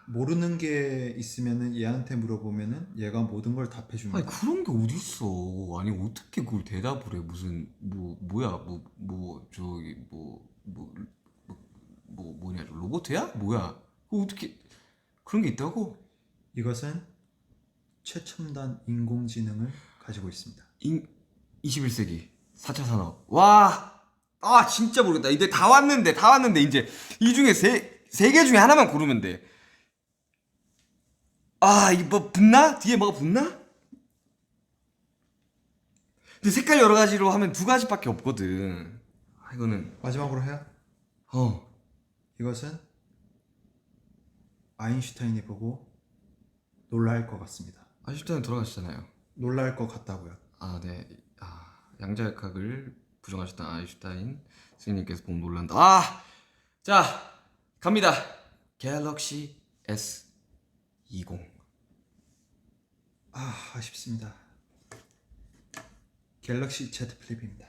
모르는 게 있으면은 얘한테 물어보면은 얘가 모든 걸 답해줍니다. 아니 그런 게 어딨어. 아니 어떻게 그걸 대답을 해. 무슨 뭐냐 로봇이야? 뭐야? 그거 어떻게 그런 게 있다고? 이것은 최첨단 인공지능을 가지고 있습니다. 21세기 4차 산업. 와, 아 진짜 모르겠다. 이제 다 왔는데 이제 이 중에 세 개 중에 하나만 고르면 돼. 아, 이거 뭐 붙나? 뒤에 뭐가 붙나? 근데 색깔 여러 가지로 하면 두 가지밖에 없거든. 아, 이거는 마지막으로 해요. 이것은 아인슈타인이 보고 놀랄 것 같습니다. 아인슈타인 돌아가셨잖아요. 놀랄 것 같다고요. 아, 네. 아, 양자역학을 부정하셨던 아인슈타인 선생님께서 보면 놀란다. 아, 자 갑니다. 갤럭시 S20. 아, 아쉽습니다. 갤럭시 Z 플립입니다.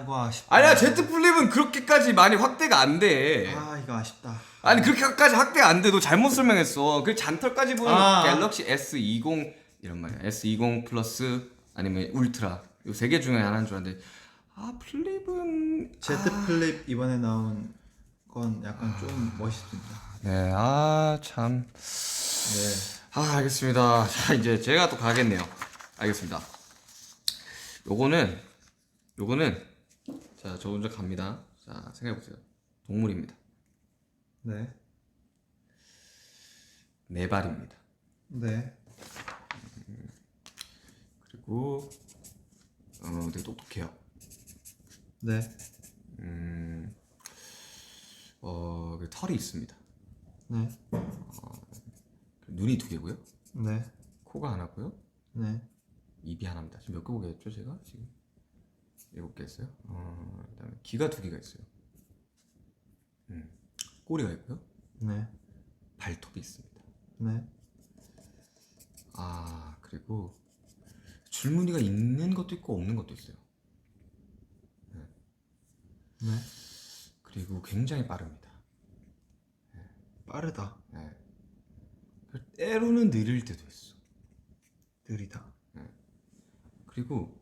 이거 아쉽다. 아니야, Z 플립은 그렇게까지 많이 확대가 안 돼. 이거 아쉽다. 아니 그렇게까지 확대가 안 돼. 너 잘못 설명했어. 그 잔털까지 보는 갤럭시 S20 이런 말이야. S20 플러스 아니면 울트라 요 세 개 중에 하나인 줄 알았는데 플립은 Z 플립 이번에 나온 건 약간 좀 멋있습니다. 네, 참. 네. 알겠습니다. 자, 이제 제가 또 가겠네요. 알겠습니다. 요거는 자, 저 먼저 갑니다. 자, 생각해보세요. 동물입니다. 네. 네 발입니다. 네. 그리고 되게 똑똑해요. 네. 그 털이 있습니다. 네. 눈이 두 개고요. 네. 코가 하나고요. 네. 입이 하나입니다. 지금 몇 개가 했죠, 제가? 지금 7개 했어요. 그다음에 귀가 두 개가 있어요. 꼬리가 있고요. 네. 발톱이 있습니다. 네. 그리고 줄무늬가 있는 것도 있고 없는 것도 있어요. 네. 그리고 굉장히 빠릅니다. 빠르다. 네. 때로는 느릴 때도 있어. 느리다. 그리고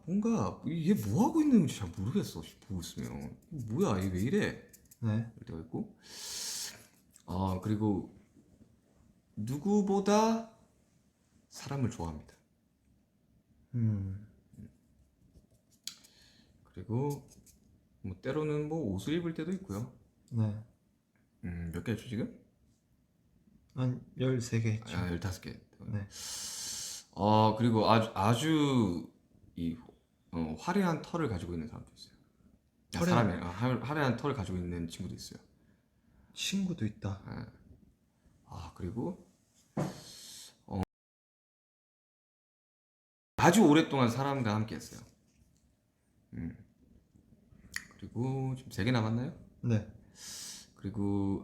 뭔가 얘 뭐 하고 있는 건지 잘 모르겠어. 보고 있으면 뭐야, 얘 왜 이래? 네. 이럴 때가 있고. 그리고 누구보다 사람을 좋아합니다. 그리고 뭐 때로는 뭐 옷을 입을 때도 있고요. 네. 몇 개 했죠 지금? 한 13개 했죠. 15개. 네. 그리고 아주 이 화려한 털을 가지고 있는 사람도 있어요. 화려한 털을 가지고 있는 친구도 있어요. 친구도 있다. 그리고 아주 오랫동안 사람과 함께 했어요. 그리고 지금 3개 남았나요? 네. 그리고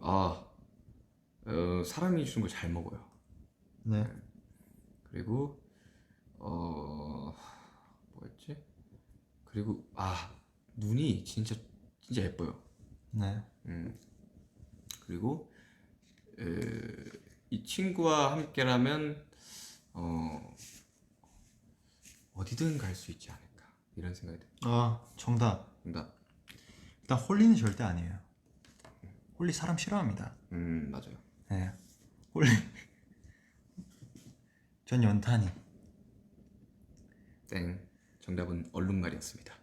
사람이 주는 걸 잘 먹어요. 네. 그리고 뭐였지? 그리고 눈이 진짜 예뻐요. 네. 그리고 이 친구와 함께라면 어디든 갈 수 있지 않을까 이런 생각이 들어요. 정답. 정답. 일단 홀리는 절대 아니에요. 홀리 사람 싫어합니다. 맞아요. 네. 홀리. 전 연탄이. 땡. 정답은 얼룩말이었습니다.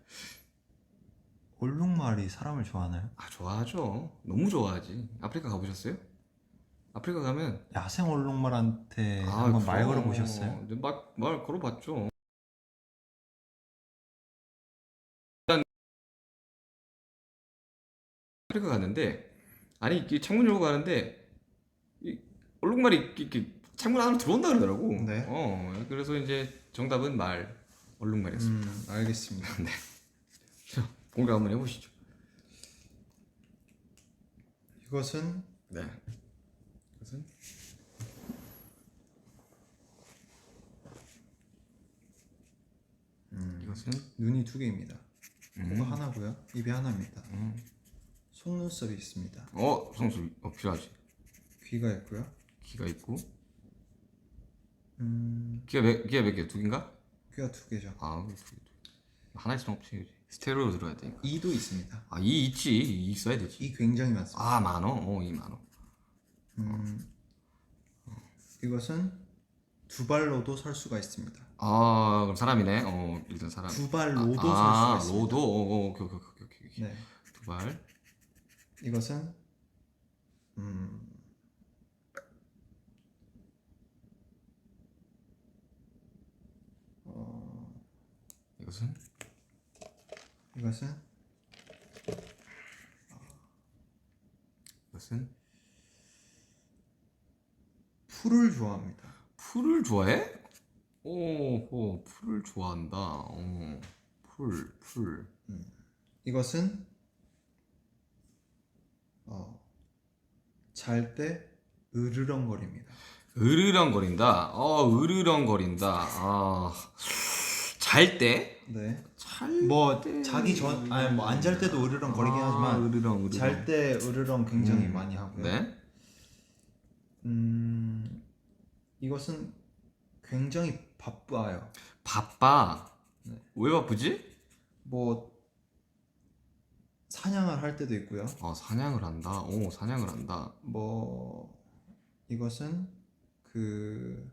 얼룩말이 사람을 좋아하나요? 좋아하죠. 너무 좋아하지. 아프리카 가보셨어요? 아프리카 가면 야생 얼룩말한테 한번 말 걸어보셨어요? 말 걸어봤죠. 아프리카 갔는데 이 창문 열고 가는데 이 얼룩말이 이렇게 창문 안으로 들어온다 그러더라고. 네. 그래서 이제 정답은 얼룩말이었습니다. 알겠습니다. 네. 공개 한번 해보시죠. 이것은 네. 이것은 이것은 눈이 2개입니다. 코가 하나고요. 입이 하나입니다. 속눈썹이 있습니다. 성수 필요하지. 귀가 있고요. 귀가 있고. 귀가 몇 개? 2개인가? 귀가 2개죠. 아, 하나 있으면 없지. 스테레오로 들어야 되니까. 이도 있습니다. 아, 이 있지. 이 있어야 되지. 이 굉장히 많습니다. 아, 많어. 이 많어. 이것은 2발로도 설 수가 있습니다. 아, 그럼 사람이네. 일단 사람. 2발로도 설 수가 있습니다. 로도. 오케이. 네. 2발. 이것은 이것은 풀을 좋아합니다. 풀을 좋아해? 풀을 좋아한다. 풀. 이것은 잘 때 으르렁거립니다. 으르렁거린다. 잘 때? 네. 뭐 자기 전 아니 뭐 안 잘 때도 으르렁거리긴 하지만 으르렁. 잘 때 으르렁 굉장히 많이 하고요. 네. 이것은 굉장히 바빠요. 바빠. 네. 왜 바쁘지? 뭐 사냥을 할 때도 있고요. 사냥을 한다. 사냥을 한다. 뭐 이것은 그냥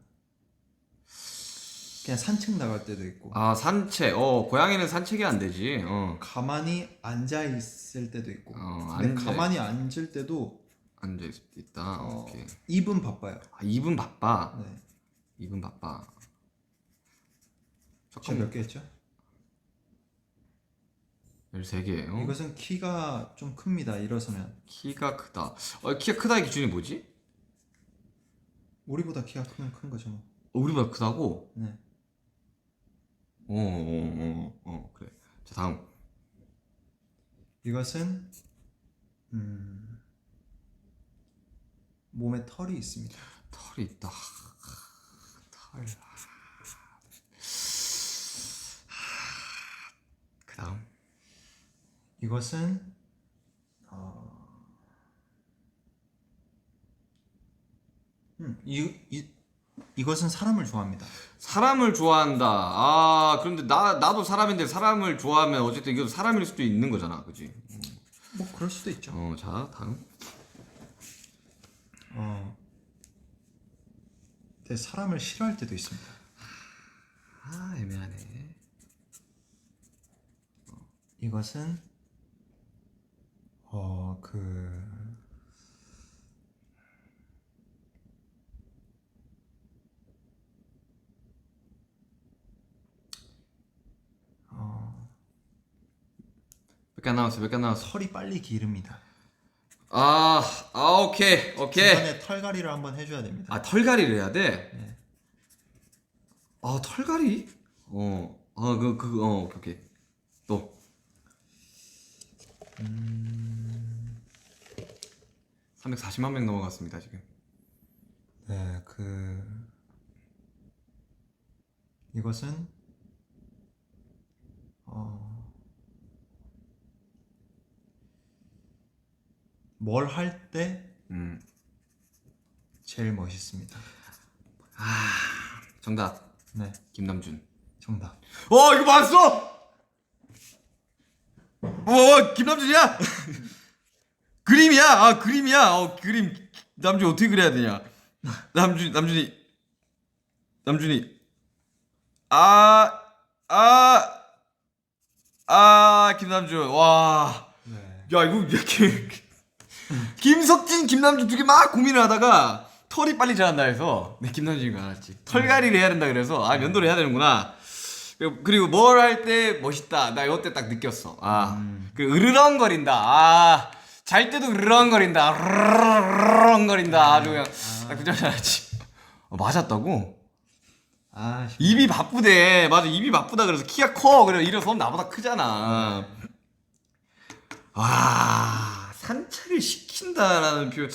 산책 나갈 때도 있고. 산책. 고양이는 산책이 안 되지. 가만히 앉아 있을 때도 있고. 근데 앉아. 가만히 앉을 때도 앉아 있다. 오케이. 입은 바빠요. 입은 바빠. 네. 입은 바빠. 지금 몇 개 했죠? 13개예요. 이것은 키가 좀 큽니다. 일어서면. 키가 크다. 키가 크다의 기준이 뭐지? 우리보다 키가 큰 거죠. 뭐. 우리보다 크다고? 네. 그래. 자, 다음. 이것은 몸에 털이 있습니다. 털이 있다. 털. 그 다음. 이것은 이것은 사람을 좋아합니다. 사람을 좋아한다. 그런데 나도 사람인데 사람을 좋아하면 어쨌든 이것도 사람일 수도 있는 거잖아, 그지? 뭐 그럴 수도 있죠. 자, 다음. 근데 사람을 싫어할 때도 있습니다. 애매하네. 이것은 몇 개 안 남았어. 털이 빨리 기릅니다. 오케이. 중간에 털갈이를 한번 해줘야 됩니다. 털갈이를 해야 돼? 네. 털갈이? 오케이. 또. 340만 명 넘어갔습니다, 지금. 네, 이것은 뭘 할 때 제일 멋있습니다. 정답. 네, 김남준. 정답. 이거 맞았어! 김남준이야? 그림이야! 그림이야! 그림. 남준 어떻게 그려야 되냐? 남준이. 김남준. 와. 네. 야, 이거 이렇게. 김석진, 김남준 두 개 막 고민을 하다가 털이 빨리 자란다 해서 김남준인 거 알았지. 털갈이를 해야 된다 그래서 면도를 해야 되는구나. 그리고 뭘 할 때 멋있다. 나 이때 딱 느꼈어. 으르렁거린다. 잘 때도 으르렁거린다. 으르렁거린다. 아주 그냥 딱 그저 알았지. 맞았다고? 입이 바쁘대. 맞아, 입이 바쁘다. 그래서 키가 커. 그래 일어서면 나보다 크잖아. 와, 산책을 시킨다라는 표현.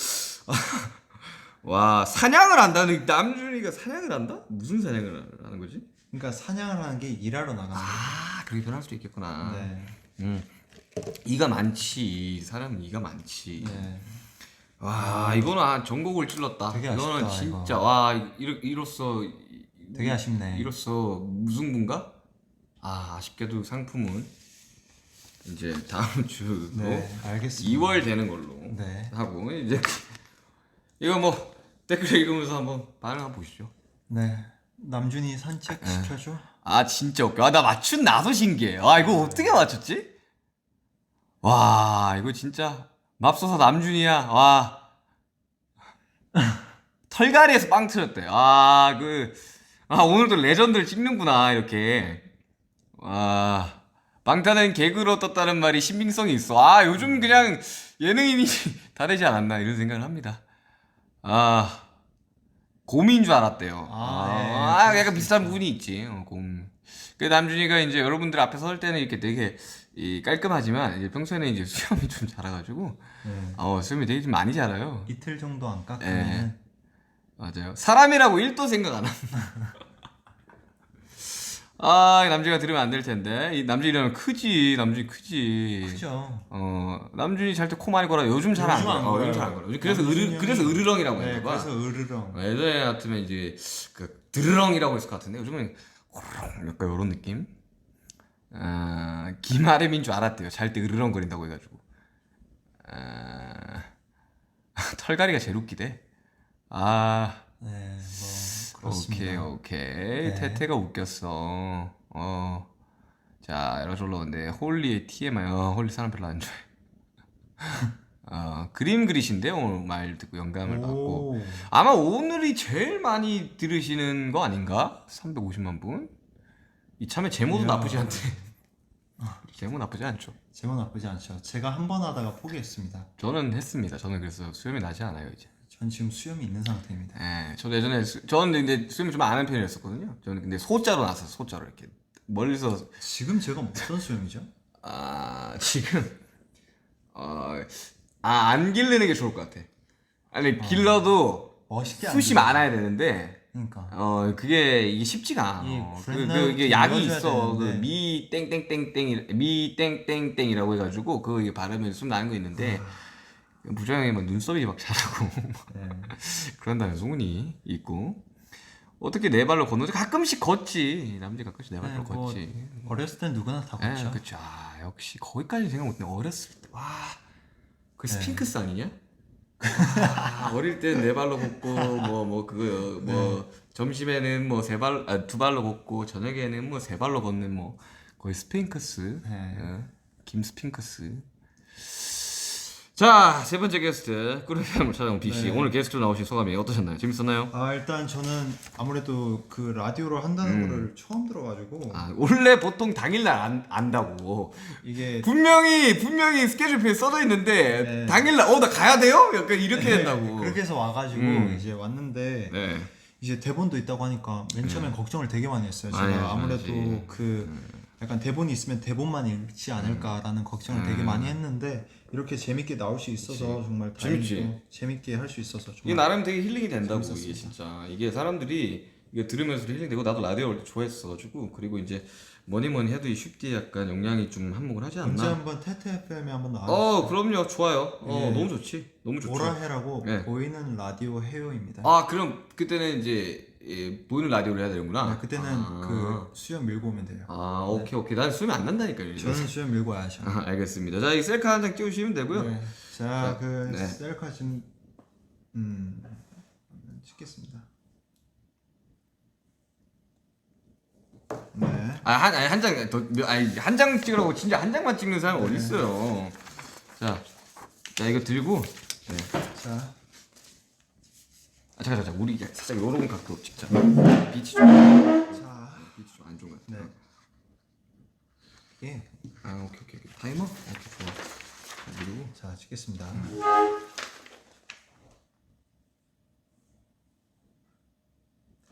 와, 사냥을 한다는, 남준이가 사냥을 한다? 무슨 사냥을 하는 거지? 그러니까 사냥을 하는 게 일하러 나가는 거죠. 아, 그렇게 변할 수도 있겠구나. 네. 이가 많지. 사람은 이가 많지. 네. 와, 이거는 전곡을 찔렀다. 되게 이거는 아쉽다, 진짜 이거. 와, 이로써 되게 아쉽네. 이로써 무승부인가? 아, 아쉽게도 상품은 이제 다음 주로 네, 알겠습니다. 2월 되는 걸로 네. 하고 이제 이거 뭐 댓글 읽으면서 한번 반응 한번 보시죠. 네. 남준이 산책 시켜줘. 아, 진짜 웃겨. 아, 나 맞춘 나도 신기해. 아, 이거 어떻게 맞췄지? 와, 이거 진짜 맙소사 남준이야. 와. 털갈이에서 빵 터졌대. 아, 오늘도 레전드를 찍는구나, 이렇게. 와. 방탄은 개그로 떴다는 말이 신빙성이 있어. 아, 요즘 그냥 예능인이 다 되지 않았나, 이런 생각을 합니다. 아. 곰인 줄 알았대요. 약간 비슷한 부분이 있지. 곰. 그 남준이가 이제 여러분들 앞에 설 때는 이렇게 되게 깔끔하지만 이제 평소에는 이제 수염이 좀 자라가지고 수염이 되게 좀 많이 자라요. 이틀 정도 안 깎으면 맞아요. 사람이라고 1도 생각 안 합니다. 이 남준이가 들으면 안 될 텐데. 이 남준이라면 크지. 남준이 크지. 크죠. 남준이 잘 때 코 많이 걸어. 요즘 잘 안 걸어. 요즘 잘 안 걸어. 그래서 으르렁이라고 네, 했나 봐. 그래서 으르렁. 예전에 같으면 이제 드르렁이라고 했을 것 같은데 요즘은 약간 이런 느낌. 김아름인 줄 알았대요. 잘 때 으르렁거린다고 해가지고. 털갈이가 제일 웃기대. 네, 뭐 그렇습니다. 오케이. 네. 태태가 웃겼어. 자, 여러 줄 올라오는데 홀리의 TMI. 홀리 사람 별로 안 좋아해. 그림 그리신데 오늘 말 듣고 영감을 받고 아마 오늘이 제일 많이 들으시는 거 아닌가? 350만 분. 이참에 제모도 이야. 나쁘지 않대. 제모 나쁘지 않죠. 제목 나쁘지 않죠. 제가 한 번 하다가 포기했습니다. 저는 했습니다. 저는 그래서 수염이 나지 않아요 이제. 전 지금 수염이 있는 상태입니다. 예, 저도 예전에 저는 근데 수염이 좀 많은 편이었었거든요. 저는 근데 소자로 났어요. 소자로 이렇게 멀리서. 지금 제가 어떤 수염이죠? 지금 안 기르는 게 좋을 것 같아. 아니 길러도 멋있게 안 숱이 길러요. 많아야 되는데 그러니까 이게 쉽지가 이 않아. 브랜드 이게 약이 길러줘야 있어. 되는데. 미 땡땡땡이라고 해가지고 이게 바르면 숨 나는 거 있는데 부장이 막 눈썹이 막 자라고 네. 그런다는 소문이 있고. 어떻게 네 발로 걷는지 가끔씩 걷지. 남자 가끔씩 네 발로 뭐 걷지. 어렸을 땐 누구나 다 걷죠. 그쵸. 역시 거기까지 생각 못했네. 어렸을 때. 와, 그 스핑크스 아니냐? 어릴 때 네 발로 걷고 점심에는 두 발로 걷고 저녁에는 세 발로 걷는 거의 스핑크스. 김 스핑크스. 자, 세 번째 게스트 꿀FM을 찾아온 BC. 오늘 게스트로 나오신 소감이 어떠셨나요? 재밌었나요? 일단 저는 아무래도 그 라디오를 한다는 거를 처음 들어가지고 원래 보통 당일날 안다고. 이게 분명히 스케줄표에 써져 있는데 당일날 나 가야 돼요? 약간 이렇게 된다고. 그렇게 해서 와가지고 이제 왔는데 이제 대본도 있다고 하니까 맨 처음엔 걱정을 되게 많이 했어요. 제가 아무래도 약간 대본이 있으면 대본만 읽지 않을까라는 걱정을 되게 많이 했는데 이렇게 재밌게 나올 수 있어서 정말 다행이고 재밌게 할 수 있어서 정말 이게 나름 되게 힐링이 된다고. 재밌었습니다. 이게 진짜 이게 사람들이 이거 들으면서도 힐링되고 나도 라디오 원래 좋아했어가지고. 그리고 이제 뭐니 해도 이 쉽게 약간 영향이 좀 한몫을 하지 않나. 언제 한번 테테 FM에 한번 나와주세요. 그럼요. 좋아요. 예. 너무 좋지. 너무 좋죠. 오라해라고 네. 보이는 라디오 해요입니다. 그럼 그때는 이제 보이는 라디오를 해야 되는구나. 그때는 그 수염 밀고 오면 돼요. 오케이. 난 수염이 안 난다니까요. 저는 수염 밀고 와야죠. 알겠습니다. 자, 이 셀카 한 장 띄우시면 되고요. 네. 자, 그 네. 셀카 지금 찍겠습니다. 네. 한 장 찍으라고 진짜 한 장만 찍는 사람 어디 있어요? 자, 이거 들고. 네. 자, 잠깐. 우리 살짝 요런 각도 찍자. 빛이 좀 안 좋은 것 같아. 네. 예. 오케이. 타이머? 오케이, 좋아. 그리고 자, 찍겠습니다.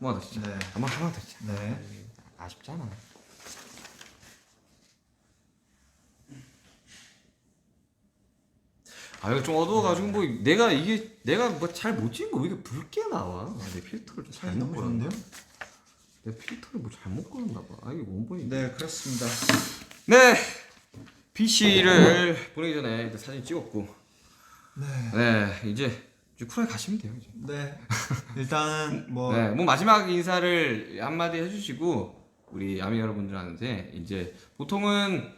하나 더 찍자. 네. 하나 더 찍자. 네. 아쉽잖아. 아 이거 좀 어두워가지고 뭐 내가 뭐 잘 못 찍은 거 왜 이렇게 붉게 나와? 내 필터를 좀 잘못 너무 걸었나? 좋은데요? 내 필터를 뭐 잘못 걸었나 봐. 아 이게 원본이. 네, 그렇습니다. 네. PC를 보내기 전에 일단 사진 찍었고. 네. 이제 쿨하게 가시면 돼요 이제. 네. 일단은 뭐 네. 뭐 마지막 인사를 한마디 해주시고 우리 아미 여러분들한테 이제 보통은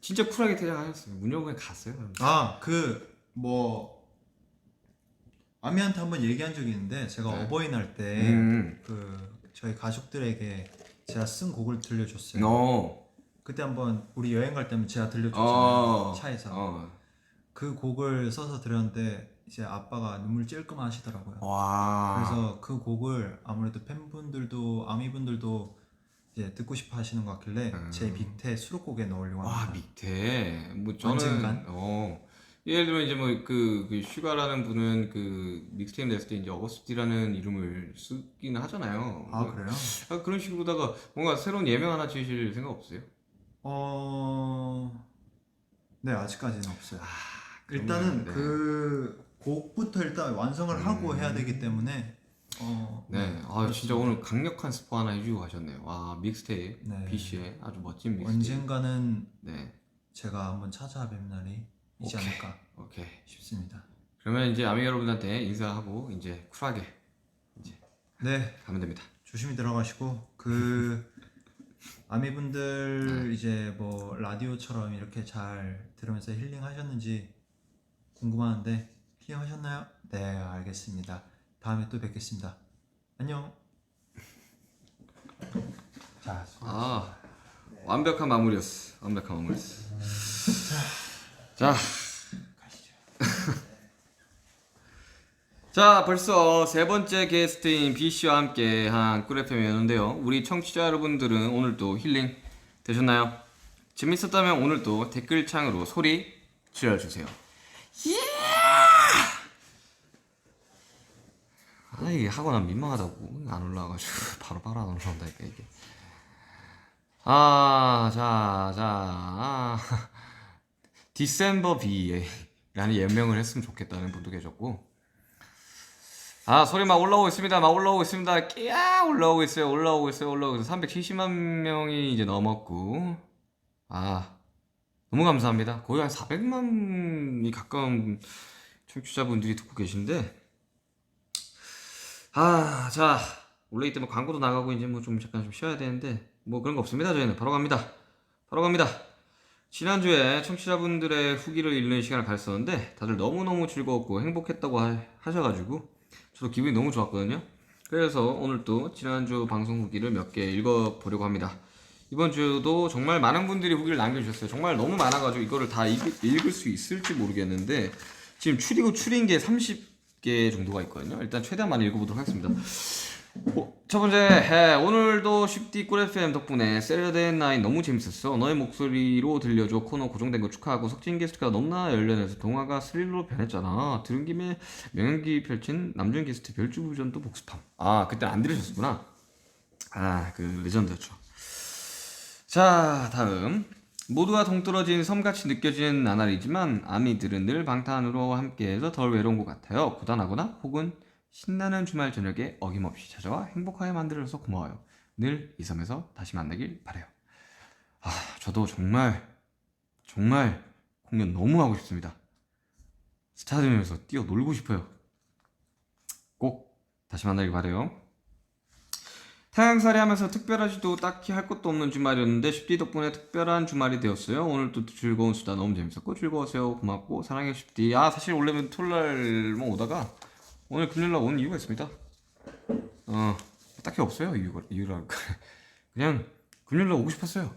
진짜 쿨하게 퇴장하셨어요. 문 열고 그냥 갔어요. 뭐 아미한테 한번 얘기한 적이 있는데 제가 네. 어버이날 때 저희 가족들에게 제가 쓴 곡을 들려줬어요. 그때 한번 우리 여행 갈 때면 제가 들려줬잖아요. 차에서. 그 곡을 써서 들었는데 이제 아빠가 눈물 찔끔 하시더라고요. 와. 그래서 그 곡을 아무래도 팬분들도 아미분들도 이제 듣고 싶어 하시는 것 같길래 제 밑에 수록곡에 넣으려고 합니다. 와 밑에 뭐 저는 언젠간? 예를 들면 이제 뭐 그 슈가라는 분은 그 믹스테이프 냈을 때 이제 어거스티라는 이름을 쓰기는 하잖아요. 아 그래요? 그런 식으로다가 뭔가 새로운 예명 하나 지으실 생각 없어요? 네, 아직까지는 없어요. 그러면, 일단은 네. 그 곡부터 일단 완성을 하고 해야 되기 때문에 네. 진짜 오늘 강력한 스포 하나 해주고 가셨네요. 와 믹스테이프 네. BC의 아주 멋진 믹스테이프. 언젠가는 네. 제가 한번 찾아뵐 날이 있지 않을까 오케이. 싶습니다. 그러면 이제 아미 여러분한테 인사하고 이제 쿨하게 이제 네, 가면 됩니다. 조심히 들어가시고 그 아미분들 이제 뭐 라디오처럼 이렇게 잘 들으면서 힐링하셨는지 궁금한데 힐링하셨나요? 네, 알겠습니다. 다음에 또 뵙겠습니다. 안녕. 자, 완벽한 마무리였어. 완벽한 마무리였어. 자, 가시죠. 자 벌써 세 번째 게스트인 B씨와 함께 한 꿀FM이었는데요. 우리 청취자 여러분들은 오늘도 힐링 되셨나요? 재밌었다면 오늘도 댓글창으로 소리 질러주세요. 이게 하고 난 민망하다고 안 올라와가지고 바로 안 올라온다니까 이게. 디셈버 B라는 예명을 했으면 좋겠다는 분도 계셨고, 소리 막 올라오고 있습니다. 끼야 올라오고 있어요. 370만 명이 이제 넘었고, 너무 감사합니다. 거의 한 400만이 가까운 청취자분들이 듣고 계신데, 자 원래 이때 뭐 광고도 나가고 이제 뭐 좀 잠깐 좀 쉬어야 되는데 뭐 그런 거 없습니다. 저희는 바로 갑니다. 지난주에 청취자분들의 후기를 읽는 시간을 가졌었는데 다들 너무너무 즐거웠고 행복했다고 하셔가지고 저도 기분이 너무 좋았거든요. 그래서 오늘 또 지난주 방송 후기를 몇 개 읽어보려고 합니다. 이번 주도 정말 많은 분들이 후기를 남겨주셨어요. 정말 너무 많아가지고 이거를 다 읽을 수 있을지 모르겠는데 지금 추린 게 30개 정도가 있거든요. 일단 최대한 많이 읽어보도록 하겠습니다. 첫 번째, 오늘도 쉽디 꿀FM 덕분에 세러데이 나잇 너무 재밌었어. 너의 목소리로 들려줘. 코너 고정된 거 축하하고 석진 게스트가 너무나 열연해서 동화가 스릴로 변했잖아. 들은 김에 명연기 펼친 남준 게스트 별주 부전도 복습함. 그때 안 들으셨구나. 그 레전드였죠. 자, 다음. 모두가 동떨어진 섬같이 느껴지는 나날이지만 아미들은 늘 방탄으로 함께해서 덜 외로운 것 같아요. 고단하거나 혹은 신나는 주말 저녁에 어김없이 찾아와 행복하게 만들어줘서 고마워요. 늘 이 섬에서 다시 만나길 바래요. 저도 정말 공연 너무 하고 싶습니다. 스타디움에서 뛰어놀고 싶어요. 꼭 다시 만나길 바래요. 타향살이 하면서 특별하지도 딱히 할 것도 없는 주말이었는데 쉽디 덕분에 특별한 주말이 되었어요. 오늘도 즐거운 수다 너무 재밌었고 즐거웠어요. 고맙고 사랑해 쉽디. 사실 원래는 토요일날 오다가 오늘 금요일날 온 이유가 있습니다. 딱히 없어요. 이유라 그냥 금요일날 오고 싶었어요.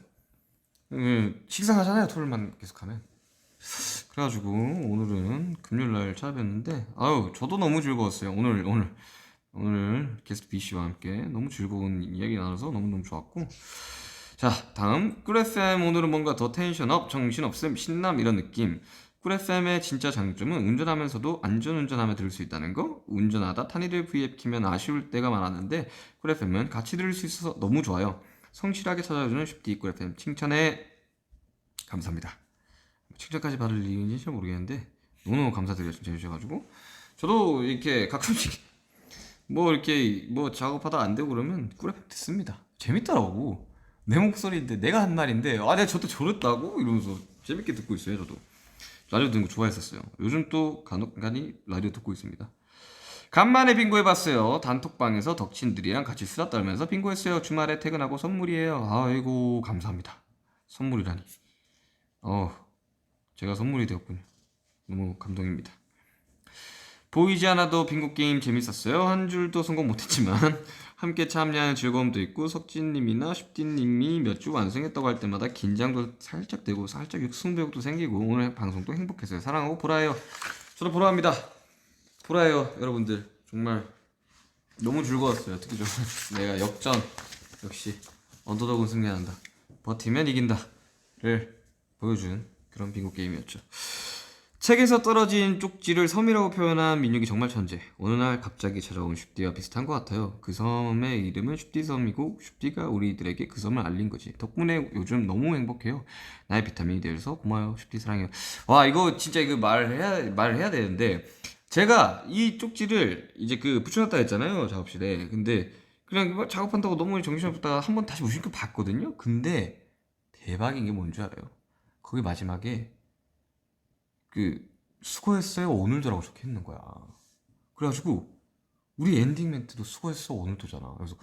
식상하잖아요. 토요일만 계속하면. 그래가지고 오늘은 금요일날 찾아뵀는데 저도 너무 즐거웠어요. 오늘 게스트 B씨와 함께 너무 즐거운 이야기 나눠서 너무너무 좋았고, 자 다음 꿀FM. 오늘은 뭔가 더 텐션업, 정신없음, 신남 이런 느낌. 꿀FM의 진짜 장점은 운전하면서도 안전운전하며 들을 수 있다는 거. 운전하다 타니들 V앱 키면 아쉬울 때가 많았는데 꿀FM은 같이 들을 수 있어서 너무 좋아요. 성실하게 찾아주는 쉽디 꿀FM 칭찬해 감사합니다. 칭찬까지 받을 이유인지 잘 모르겠는데 너무너무 감사드려요. 진짜 해주셔가지고. 저도 이렇게 가끔씩 뭐 이렇게 뭐 작업하다 안 되고 그러면 꿀FM 듣습니다. 재밌더라고. 내 목소리인데 내가 한 말인데 내가 저때 저랬다고 이러면서 재밌게 듣고 있어요. 저도 라디오 듣는 거 좋아했었어요. 요즘 또 간혹간이 라디오 듣고 있습니다. 간만에 빙고해봤어요. 단톡방에서 덕친들이랑 같이 수다 떨면서 빙고했어요. 주말에 퇴근하고 선물이에요. 아이고 감사합니다. 선물이라니. 제가 선물이 되었군요. 너무 감동입니다. 보이지 않아도 빙고 게임 재밌었어요. 한 줄도 성공 못했지만 함께 참여하는 즐거움도 있고 석진님이나 슈디님이 몇 주 완성했다고 할 때마다 긴장도 살짝 되고 살짝 승부욕도 생기고 오늘 방송도 행복했어요. 사랑하고 보라해요. 저도 보라합니다. 보라해요 여러분들. 정말 너무 즐거웠어요. 특히 내가 역전 역시 언더독은 승리한다, 버티면 이긴다를 보여준 그런 빙고 게임이었죠. 책에서 떨어진 쪽지를 섬이라고 표현한 민혁이 정말 천재. 어느 날 갑자기 찾아온 슈디와 비슷한 것 같아요. 그 섬의 이름은 슈디섬이고 슈디가 우리들에게 그 섬을 알린 거지. 덕분에 요즘 너무 행복해요. 나의 비타민이 되어서 고마워요. 슈디 사랑해요. 와 이거 진짜 이거 말해야 되는데 제가 이 쪽지를 이제 그 붙여놨다 했잖아요 작업실에. 근데 그냥 작업한다고 너무 정신없다가 한번 다시 무심코 봤거든요. 근데 대박인 게 뭔지 알아요? 거기 마지막에 수고했어요 오늘도라고 적혀있는 거야. 그래가지고 우리 엔딩 멘트도 수고했어 오늘도잖아. 그래서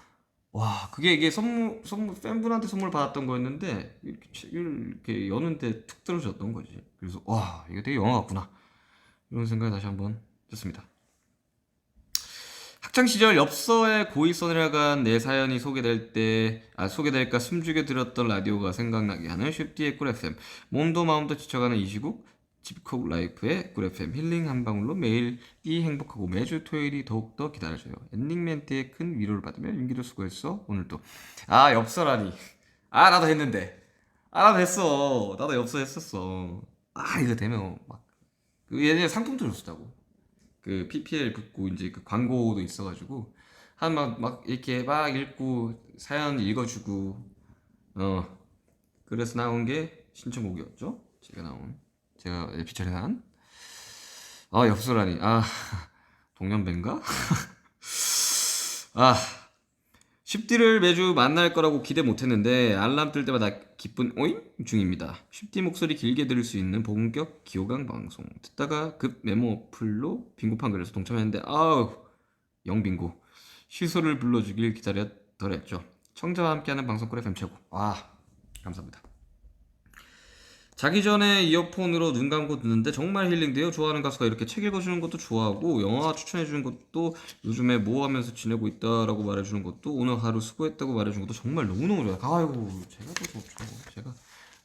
와 그게 이게 선물 팬분한테 선물 받았던 거였는데 이렇게 여는데 툭 떨어졌던 거지. 그래서 와 이거 되게 영화 같구나 이런 생각이 다시 한번 했습니다. 학창시절 엽서에 고이 써내려간 내 사연이 소개될까 숨죽여 들었던 라디오가 생각나게 하는 슈디의 꿀FM. 몸도 마음도 지쳐가는 이 시국 집콕 라이프의 꿀FM 힐링 한 방울로 매일이 행복하고 매주 토요일이 더욱더 기다려져요. 엔딩 멘트에 큰 위로를 받으며 윤기도 수고했어 오늘도. 엽서라니. 나도 했는데. 나도 했어. 나도 엽서 했었어. 이거 되면 막 예전에 상품도 줬었다고. 그 PPL 붙고 이제 그 광고도 있어가지고 막 이렇게 막 읽고 사연 읽어주고 그래서 나온 게 신청곡이었죠. 제가 피처링 한 엽서라니. 동년배인가? 슈디를 매주 만날 거라고 기대 못했는데 알람 뜰 때마다 기쁜 오잉 중입니다. 슈디 목소리 길게 들을 수 있는 본격 기호강 방송 듣다가 급 메모 어플로 빙고판 그려서 동참했는데 영빙고 시소를 불러주길 기다렸더랬죠. 청자와 함께하는 방송 꿀FM 최고. 감사합니다. 자기 전에 이어폰으로 눈 감고 듣는데 정말 힐링돼요. 좋아하는 가수가 이렇게 책 읽어주는 것도 좋아하고 영화 추천해주는 것도 요즘에 뭐 하면서 지내고 있다라고 말해주는 것도 오늘 하루 수고했다고 말해주는 것도 정말 너무너무 좋아요. 아이고 제가 더 좋죠.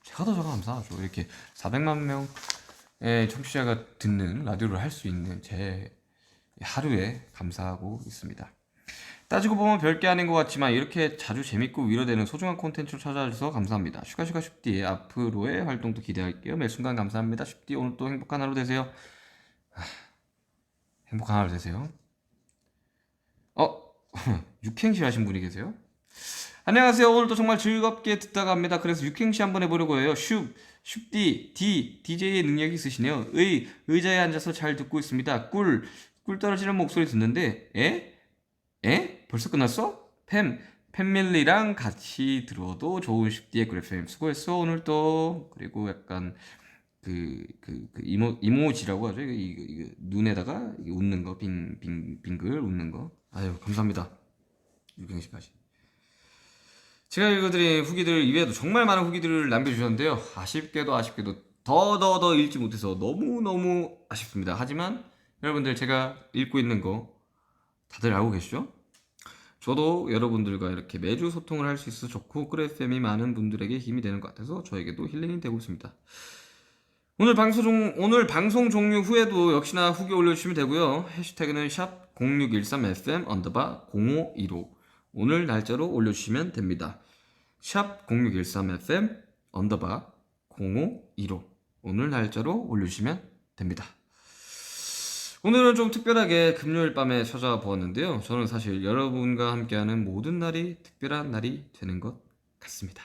제가 더 감사하죠. 이렇게 400만 명의 청취자가 듣는 라디오를 할 수 있는 제 하루에 감사하고 있습니다. 따지고 보면 별게 아닌 것 같지만 이렇게 자주 재밌고 위로되는 소중한 콘텐츠를 찾아주셔서 감사합니다. 슈디의 앞으로의 활동도 기대할게요. 매 순간 감사합니다. 슈디 오늘 또 행복한 하루 되세요. 행복한 하루 되세요. 육행시 하신 분이 계세요? 안녕하세요. 오늘도 정말 즐겁게 듣다가 합니다. 그래서 육행시 한번 해보려고 해요. 슈디 DJ의 능력이 있으시네요. 의자에 앉아서 잘 듣고 있습니다. 꿀 떨어지는 목소리 듣는데 벌써 끝났어? 팬밀리랑 같이 들어도 좋은 슈디의 꿀FM 수고했어 오늘도. 그리고 약간 이모지라고 하죠. 이거 눈에다가 웃는 거 빙글 웃는 거. 감사합니다. 유경씨까지. 제가 읽어드린 후기들 이외에도 정말 많은 후기들을 남겨주셨는데요. 아쉽게도 더 읽지 못해서 너무너무 아쉽습니다. 하지만 여러분들 제가 읽고 있는 거 다들 알고 계시죠? 저도 여러분들과 이렇게 매주 소통을 할 수 있어서 좋고 꿀FM이 많은 분들에게 힘이 되는 것 같아서 저에게도 힐링이 되고 있습니다. 오늘 방송 종료 후에도 역시나 후기 올려주시면 되고요. 해시태그는 샵0613fm _0515 오늘 날짜로 올려주시면 됩니다. 샵 0613fm _0515 오늘 날짜로 올려주시면 됩니다. 오늘은 좀 특별하게 금요일 밤에 찾아와 보았는데요. 저는 사실 여러분과 함께하는 모든 날이 특별한 날이 되는 것 같습니다.